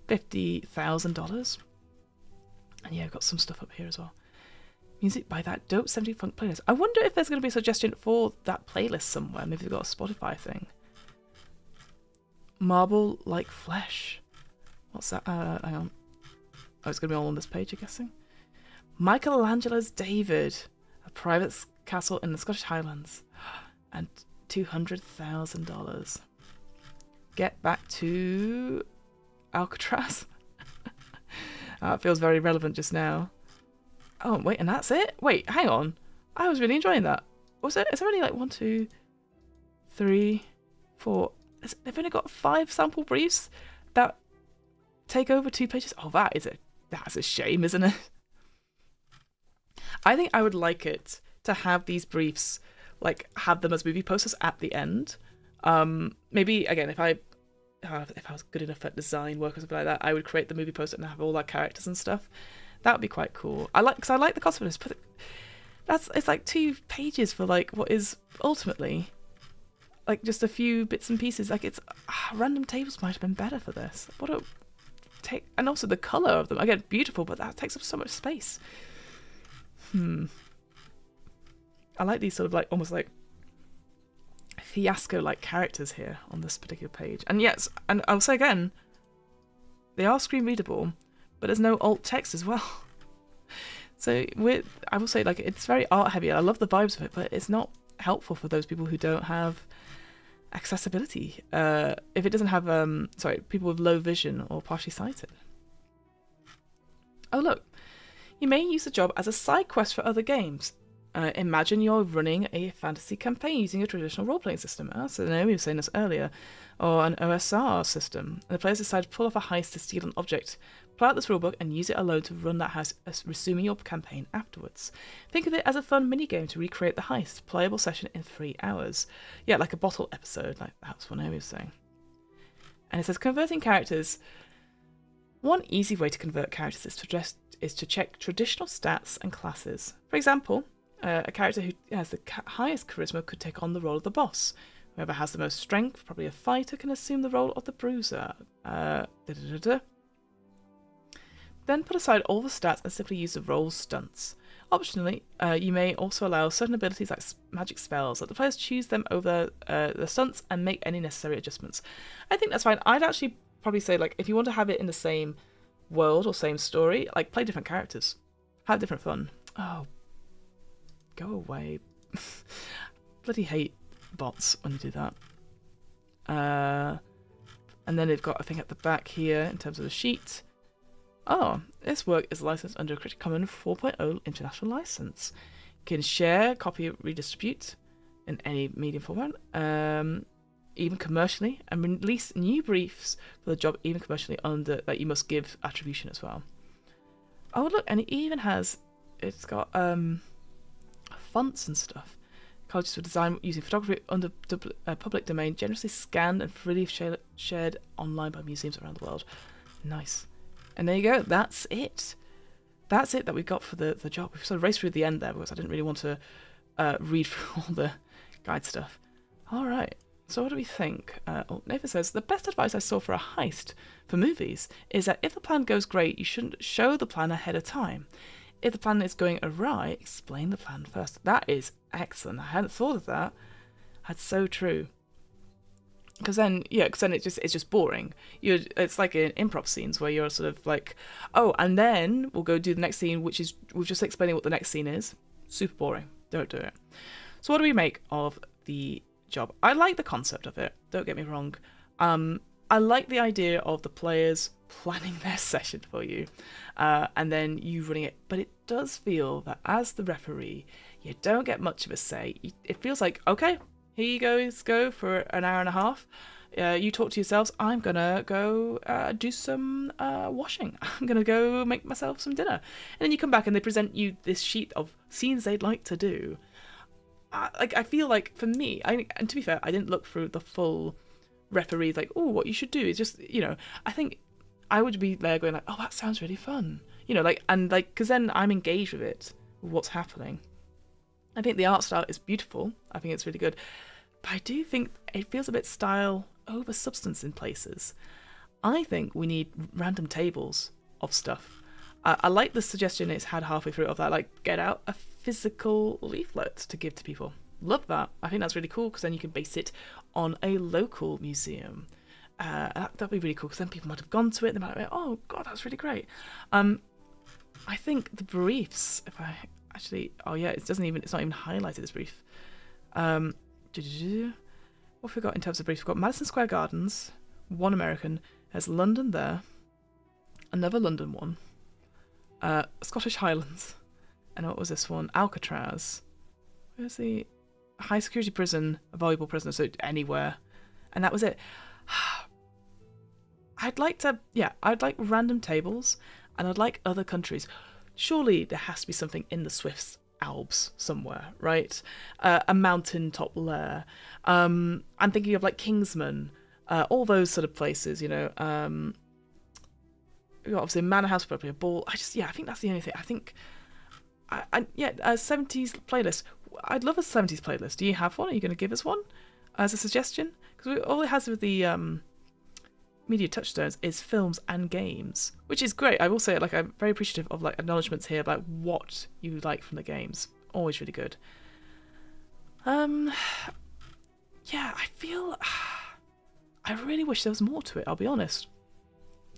S1: $50,000. And yeah, I've got some stuff up here as well. Music by that dope 70 funk playlist. I wonder if there's going to be a suggestion for that playlist somewhere. Maybe they've got a Spotify thing. Marble like flesh. What's that? Hang on. Oh, it's going to be all on this page, I'm guessing. Michelangelo's David. A private castle in the Scottish Highlands. And $200,000. Get back to Alcatraz. It feels very relevant just now. Oh, wait, and that's it? Wait, hang on. I was really enjoying that. Is there only like 1, 2, 3, 4? They've only got 5 sample briefs that take over 2 pages. Oh, that's a shame, isn't it? I think I would like it to have these briefs, like have them as movie posters at the end. Maybe again, if I was good enough at design work or something like that, I would create the movie poster and have all our characters and stuff. That would be quite cool. I like the concept of this, but it's like 2 pages for like what is ultimately like just a few bits and pieces. Like it's random tables might have been better for this. And also the color of them, again, beautiful, but that takes up so much space. I like these sort of like almost like Fiasco like characters here on this particular page. And yes, and I'll say again, they are screen readable, but there's no alt text as well. So I will say, like, it's very art heavy. I love the vibes of it, but it's not helpful for those people who don't have accessibility. If it doesn't have people with low vision or partially sighted. Oh look, you may use the job as a side quest for other games. Imagine you're running a fantasy campaign using a traditional role-playing system. So Naomi was saying this earlier, or an OSR system. And the players decide to pull off a heist to steal an object, play out this rulebook, and use it alone to run that heist, resuming your campaign afterwards. Think of it as a fun minigame to recreate the heist, playable session in 3 hours. Yeah, like a bottle episode, like that's what Naomi was saying. And it says converting characters. One easy way to convert characters is to check traditional stats and classes. For example, a character who has the highest charisma could take on the role of the boss. Whoever has the most strength, probably a fighter, can assume the role of the bruiser. Then put aside all the stats and simply use the role stunts. Optionally, you may also allow certain abilities like magic spells. Let the players choose them over the stunts and make any necessary adjustments. I think that's fine. I'd actually probably say, like, if you want to have it in the same world or same story, like, play different characters. Have different fun. Oh, go away. Bloody hate bots when you do that. And then they've got a thing at the back here in terms of the sheet. Oh, this work is licensed under a Creative Commons 4.0 international license. Can share, copy, redistribute in any medium format, even commercially, and release new briefs for the job even commercially under that you must give attribution as well. Oh look, and it even has, it's got fonts and stuff. Colleges were designed using photography under public domain, generously scanned and freely shared online by museums around the world. Nice. And there you go. That's it. That's it that we got for the job. We've sort of raced through the end there because I didn't really want to read through all the guide stuff. All right. So what do we think? Nathan says, the best advice I saw for a heist for movies is that if the plan goes great, you shouldn't show the plan ahead of time. If the plan is going awry, explain the plan first. That is excellent. I hadn't thought of that. That's so true. Because then it's just boring. It's like in improv scenes where you're sort of like, oh, and then we'll go do the next scene, which is we're just explaining what the next scene is. Super boring. Don't do it. So what do we make of the job? I like the concept of it. Don't get me wrong. I like the idea of the players planning their session for you, and then you running it. But it does feel that as the referee, you don't get much of a say. It feels like, okay, here you guys go for an hour and a half. You talk to yourselves. I'm gonna go do some washing. I'm gonna go make myself some dinner, and then you come back and they present you this sheet of scenes they'd like to do. I feel like for me, and to be fair, I didn't look through the full referees like, oh, what you should do is just, I think I would be there going like, oh, that sounds really fun, because then I'm engaged with it, with what's happening. I think the art style is beautiful. I think it's really good, but I do think it feels a bit style over substance in places. I think we need random tables of stuff. I like the suggestion it's had halfway through of that, like, get out a physical leaflet to give to people. Love that. I think that's really cool because then you can base it on a local museum. That'd be really cool because then people might have gone to it and they might be like, oh god, that's really great. I think the briefs, if I actually, it's not even highlighted as brief. What have we got in terms of briefs? We've got Madison Square Gardens, one American, there's London there, another London one, Scottish Highlands, and what was this one? Alcatraz. Where's the high security prison, a valuable prisoner, so anywhere. And that was it. I'd like random tables, and I'd like other countries. Surely there has to be something in the Swiss Alps somewhere, right? A mountaintop lair. I'm thinking of like Kingsman, all those sort of places, obviously Manor House, probably a ball. I think that's the only thing. I think, a 70s playlist. I'd love a 70s playlist. Do you have one? Are you going to give us one as a suggestion? Because all it has with the media touchstones is films and games, which is great. I will say, like, I'm very appreciative of like acknowledgements here about what you like from the games. Always really good. I feel I really wish there was more to it. I'll be honest.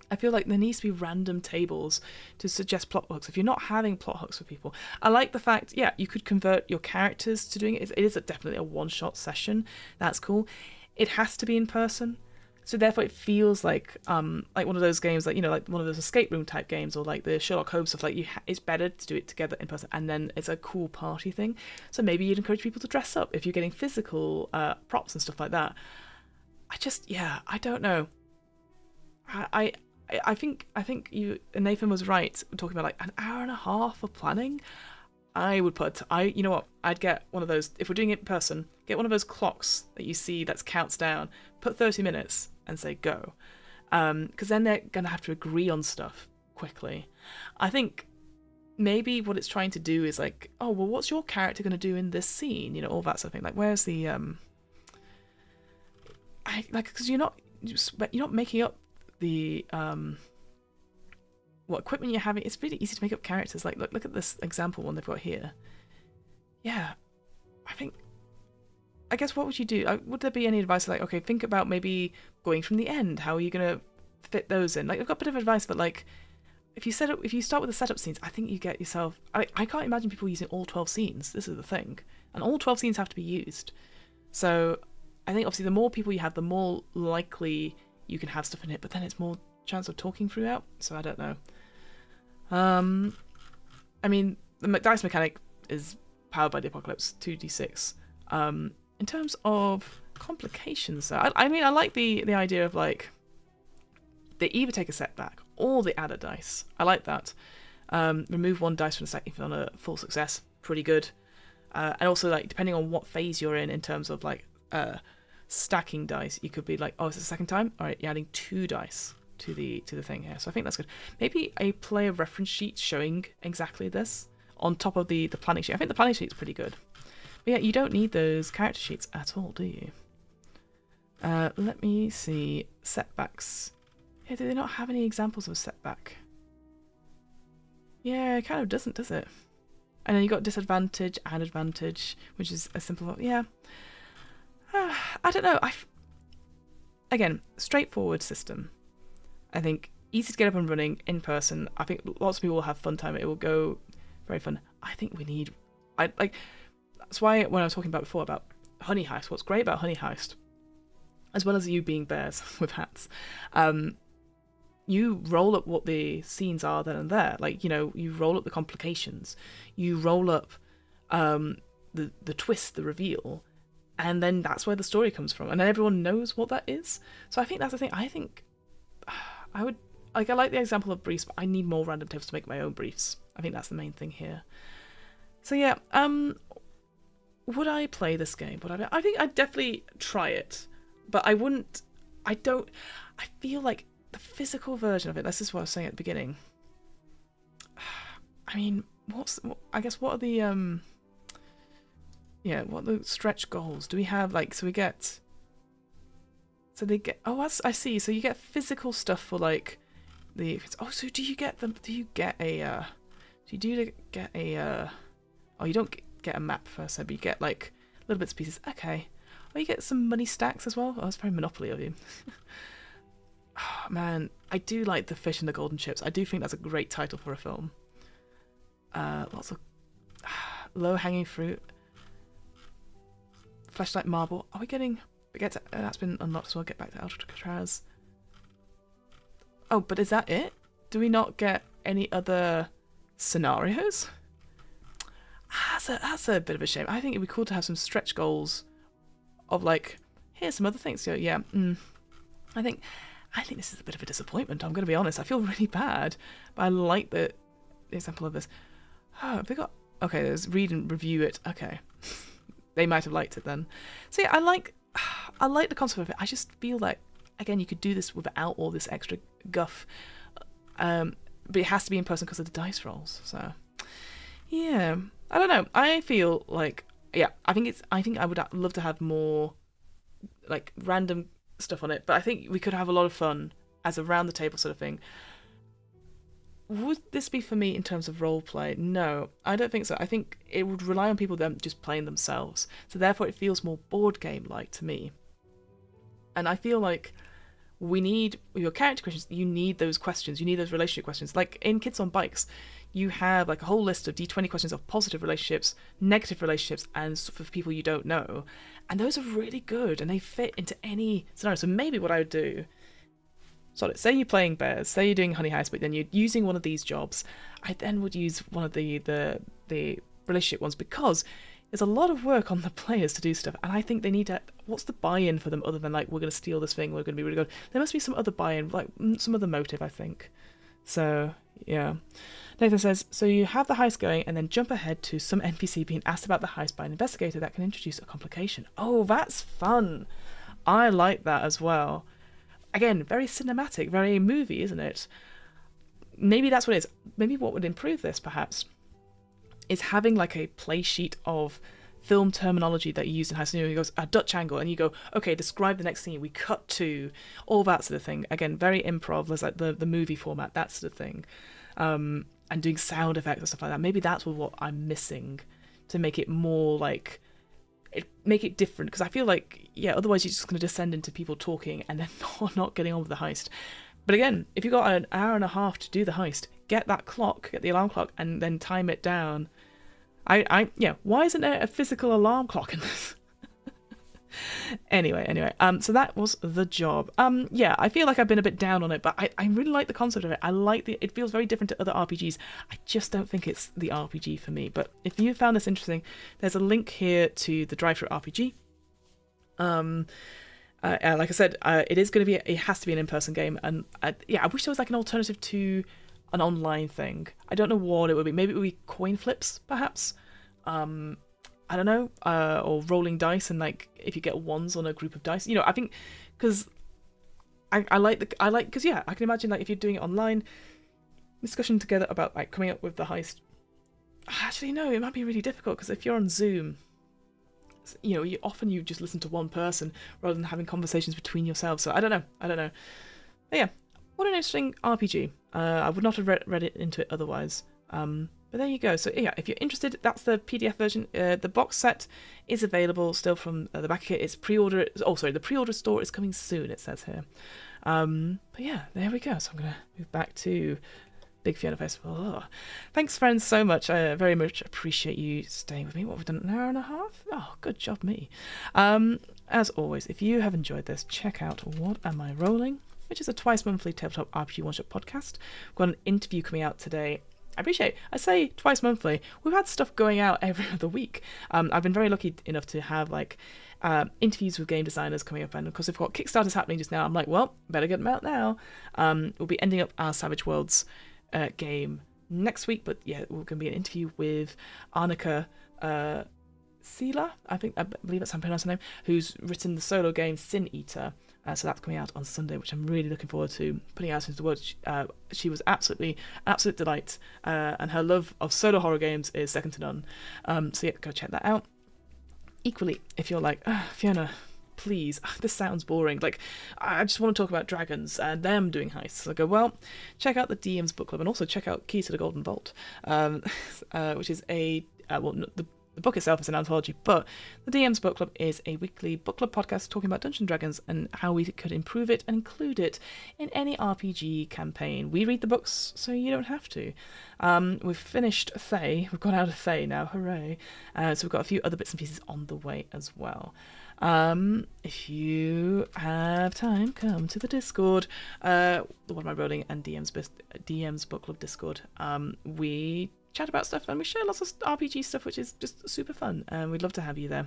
S1: I feel like there needs to be random tables to suggest plot hooks. If you're not having plot hooks for people, I like the fact, you could convert your characters to doing it. It is definitely a one-shot session. That's cool. It has to be in person, so therefore it feels like one of those games, like like one of those escape room type games, or like the Sherlock Holmes stuff. Like it's better to do it together in person, and then it's a cool party thing. So maybe you'd encourage people to dress up if you're getting physical props and stuff like that. I don't know. I think Nathan was right talking about like an hour and a half of planning. I'd get one of those, if we're doing it in person, get one of those clocks that you see that counts down, put 30 minutes and say go. Because then they're going to have to agree on stuff quickly. I think maybe what it's trying to do is like, oh, well, what's your character going to do in this scene? All that sort of thing. Like, where's the, because you're not making up the what equipment you're having. It's really easy to make up characters. Like look at this example one they've got here. I guess what would you do? Would there be any advice like, okay, think about maybe going from the end, how are you going to fit those in? Like, I've got a bit of advice, but like if you start with the setup scenes, I think you get yourself, I can't imagine people using all 12 scenes. This is the thing, and all 12 scenes have to be used. So I think obviously the more people you have, the more likely you can have stuff in it, but then it's more chance of talking throughout. So I don't know. I mean, the dice mechanic is powered by the apocalypse, 2d6. In terms of complications, though, I mean, I like the idea of like they either take a setback or they add a dice. I like that. Remove one dice from the stack if you're on a full success. Pretty good. And also, like, depending on what phase you're in terms of like stacking dice, you could be like, oh, it's the second time, all right, you're adding 2 dice to the thing here. So I think that's good. Maybe a player reference sheet showing exactly this on top of the planning sheet. I think the planning sheet's pretty good. But yeah, you don't need those character sheets at all, do you? Let me see. Setbacks. Yeah, do they not have any examples of a setback? Yeah, it kind of doesn't, does it? And then you got disadvantage and advantage, which is a simple... Yeah. I don't know. Again, straightforward system. I think easy to get up and running in person. I think lots of people will have fun time. It will go very fun. I think we need... That's why when I was talking about before about Honey Heist, what's great about Honey Heist, as well as you being bears with hats, you roll up what the scenes are then and there. Like, you know, you roll up the complications, you roll up the twist, the reveal, and then that's where the story comes from, and then everyone knows what that is. So I think that's the thing. I think I would I like the example of briefs, but I need more random tables to make my own briefs. I think that's the main thing here. So yeah, would I play this game? I think I'd definitely try it, but I wouldn't. I feel like the physical version of it. This is what I was saying at the beginning. I mean, what are the what are the stretch goals? Do we have like so they get I see. So you get physical stuff for like so do you get you don't get a map per se, but you get like little bits and pieces. Okay. Oh, you get some money stacks as well. Oh, that's very Monopoly of you. Oh, man, I do like The Fish and the Golden Chips. I do think that's a great title for a film. Lots of low-hanging fruit. Flashlight Marble. Are we getting... that's been unlocked, so I'll get back to Alcatraz. Oh, but is that it? Do we not get any other scenarios? That's a bit of a shame. I think it'd be cool to have some stretch goals of like, here's some other things. So yeah, I think this is a bit of a disappointment. I'm going to be honest. I feel really bad, but I like the example of this. Oh, have they got... Okay, there's read and review it. Okay. They might have liked it then. So yeah, I like the concept of it. I just feel like, again, you could do this without all this extra guff. But it has to be in person because of the dice rolls. So yeah, I don't know. I feel like, yeah, I think I would love to have more like random stuff on it, but I think we could have a lot of fun as a round the table sort of thing. Would this be for me in terms of role play? No, I don't think so. I think it would rely on people them just playing themselves. So therefore it feels more board game like to me. And I feel like we need, with your character questions, you need those questions. You need those relationship questions. Like in Kids on Bikes, you have like a whole list of D20 questions of positive relationships, negative relationships, and for people you don't know. And those are really good and they fit into any scenario. So maybe what I would do, say you're playing bears, say you're doing Honey Heist, but then you're using one of these jobs. I then would use one of the relationship ones because there's a lot of work on the players to do stuff, and I think they need to... What's the buy-in for them other than like, we're going to steal this thing, we're going to be really good? There must be some other buy-in, like some other motive, I think. So, yeah. Nathan says, so you have the heist going and then jump ahead to some NPC being asked about the heist by an investigator that can introduce a complication. Oh, that's fun. I like that as well. Again, very cinematic, very movie, isn't it? Maybe that's what it is. Maybe what would improve this, perhaps, is having like a play sheet of film terminology that you use in heist. He goes, a Dutch angle, and you go, okay, describe the next scene. We cut to all that sort of thing. Again, very improv. There's like the movie format, that sort of thing. And doing sound effects and stuff like that. Maybe that's what I'm missing to make it more like... make it different, because I feel like, yeah, otherwise you're just going to descend into people talking and then not getting on with the heist. But again, if you've got an hour and a half to do the heist, get that clock, get the alarm clock, and then time it down. Why isn't there a physical alarm clock in this? Anyway, so that was the job. I feel like I've been a bit down on it, but I really like the concept of it. I like it feels very different to other RPGs. I just don't think it's the RPG for me. But if you found this interesting, there's a link here to the Drive-Thru RPG. Like I said, it has to be an in-person game, and I wish there was like an alternative to an online thing. I don't know what it would be. Maybe it would be coin flips, perhaps. I don't know, or rolling dice, and like if you get ones on a group of dice, I think because because I can imagine like if you're doing it online, discussion together about like coming up with the heist. Actually, no, it might be really difficult because if you're on Zoom, you often just listen to one person rather than having conversations between yourselves. So I don't know. But yeah, what an interesting RPG. I would not have read it into it otherwise. But there you go. So yeah, if you're interested, that's the PDF version. The box set is available still from the back of it. It's pre-order. Oh, sorry, the pre-order store is coming soon, it says here. But yeah, there we go. So I'm going to move back to Big Fiona Festival. Oh. Thanks, friends, so much. I very much appreciate you staying with me. What, we've done an hour and a half? Oh, good job, me. As always, if you have enjoyed this, check out What Am I Rolling, which is a twice-monthly tabletop RPG one-shot podcast. We've got an interview coming out today. I say twice monthly. We've had stuff going out every other week. I've been very lucky enough to have like interviews with game designers coming up, and of course we've got Kickstarters happening just now. I'm like, well, better get them out now. We'll be ending up our Savage Worlds game next week, but yeah, we're going to be an interview with Arnica Sela, I believe that's how I pronounce her name, who's written the solo game Sin Eater. So that's coming out on Sunday, which I'm really looking forward to putting out into the world. She was an absolute delight, and her love of solo horror games is second to none. So yeah, go check that out. Equally, if you're like, Fiona, please, this sounds boring. Like, I just want to talk about dragons and them doing heists. So I go, well, check out the DM's Book Club, and also check out Key to the Golden Vault, which is the book itself is an anthology, but the DM's Book Club is a weekly book club podcast talking about Dungeons & Dragons and how we could improve it and include it in any RPG campaign. We read the books, so you don't have to. We've finished Thay. We've got out of Thay now, hooray. So we've got a few other bits and pieces on the way as well. If you have time, come to the Discord, the What Am I Rolling and DM's Book Club Discord. We chat about stuff and we share lots of RPG stuff, which is just super fun, and we'd love to have you there.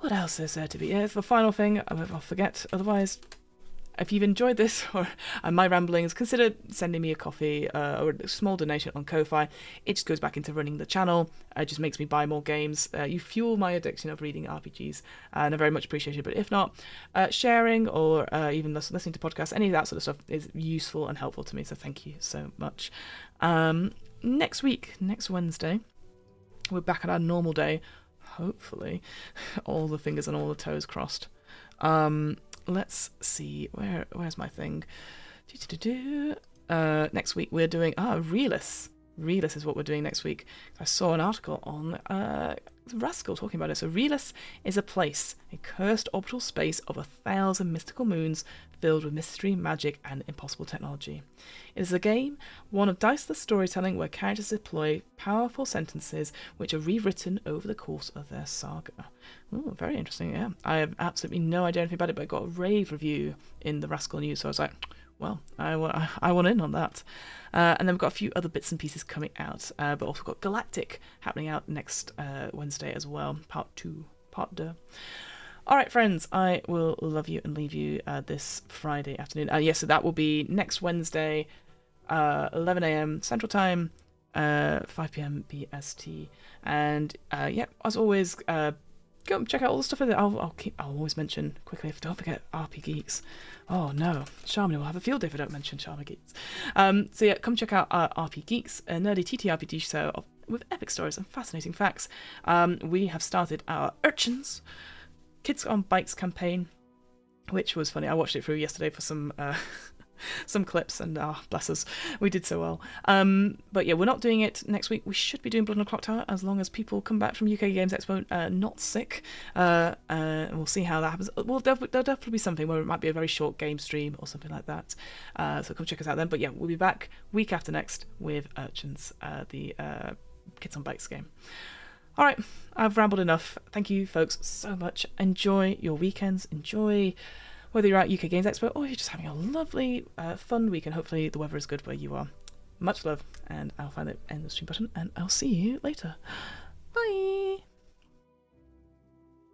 S1: What else is there to be? Yeah, the final thing, I'll forget otherwise. If you've enjoyed this or my ramblings, consider sending me a coffee or a small donation on Ko-Fi. It just goes back into running the channel. It just makes me buy more games. You fuel my addiction of reading RPGs, and I very much appreciate it. But if not, sharing or even listening to podcasts, any of that sort of stuff is useful and helpful to me. So thank you so much. Next week, next Wednesday, we're back at our normal day. Hopefully, all the fingers and all the toes crossed. Let's see, where's my thing? Next week we're doing Relis. Relis is what we're doing next week. I saw an article on Rascal talking about it. So Relis is a place, a cursed orbital space of 1,000 mystical moons filled with mystery, magic, and impossible technology. It is a game, one of diceless storytelling where characters deploy powerful sentences which are rewritten over the course of their saga. Ooh, very interesting, yeah. I have absolutely no idea anything about it, but I got a rave review in the Rascal News, so I was like, well, I want in on that. And then we've got a few other bits and pieces coming out, but also got Galactic happening out next Wednesday as well, part 2. All right, friends, I will love you and leave you this Friday afternoon. Yes, so that will be next Wednesday, 11 a.m. Central Time, 5 p.m. BST. And yeah, as always, go and check out all the stuff in there. I'll always mention quickly, don't forget RP Geeks. Oh no, Charmony will have a field day if I don't mention Charmony Geeks. So yeah, come check out RP Geeks, a nerdy TTRPG show with epic stories and fascinating facts. We have started our Urchins Kids on Bikes campaign, which was funny. I watched it through yesterday for some clips, and bless us, we did so well. But yeah, we're not doing it next week. We should be doing Blood on the Clock Tower as long as people come back from UK Games Expo not sick. And we'll see how that happens. There'll definitely be something where it might be a very short game stream or something like that. So come check us out then. But yeah, we'll be back week after next with Urchins, the Kids on Bikes game. All right, I've rambled enough. Thank you, folks, so much. Enjoy your weekends. Enjoy whether you're at UK Games Expo or you're just having a lovely, fun week, and hopefully the weather is good where you are. Much love, and I'll find the end of the stream button, and I'll see you later. Bye!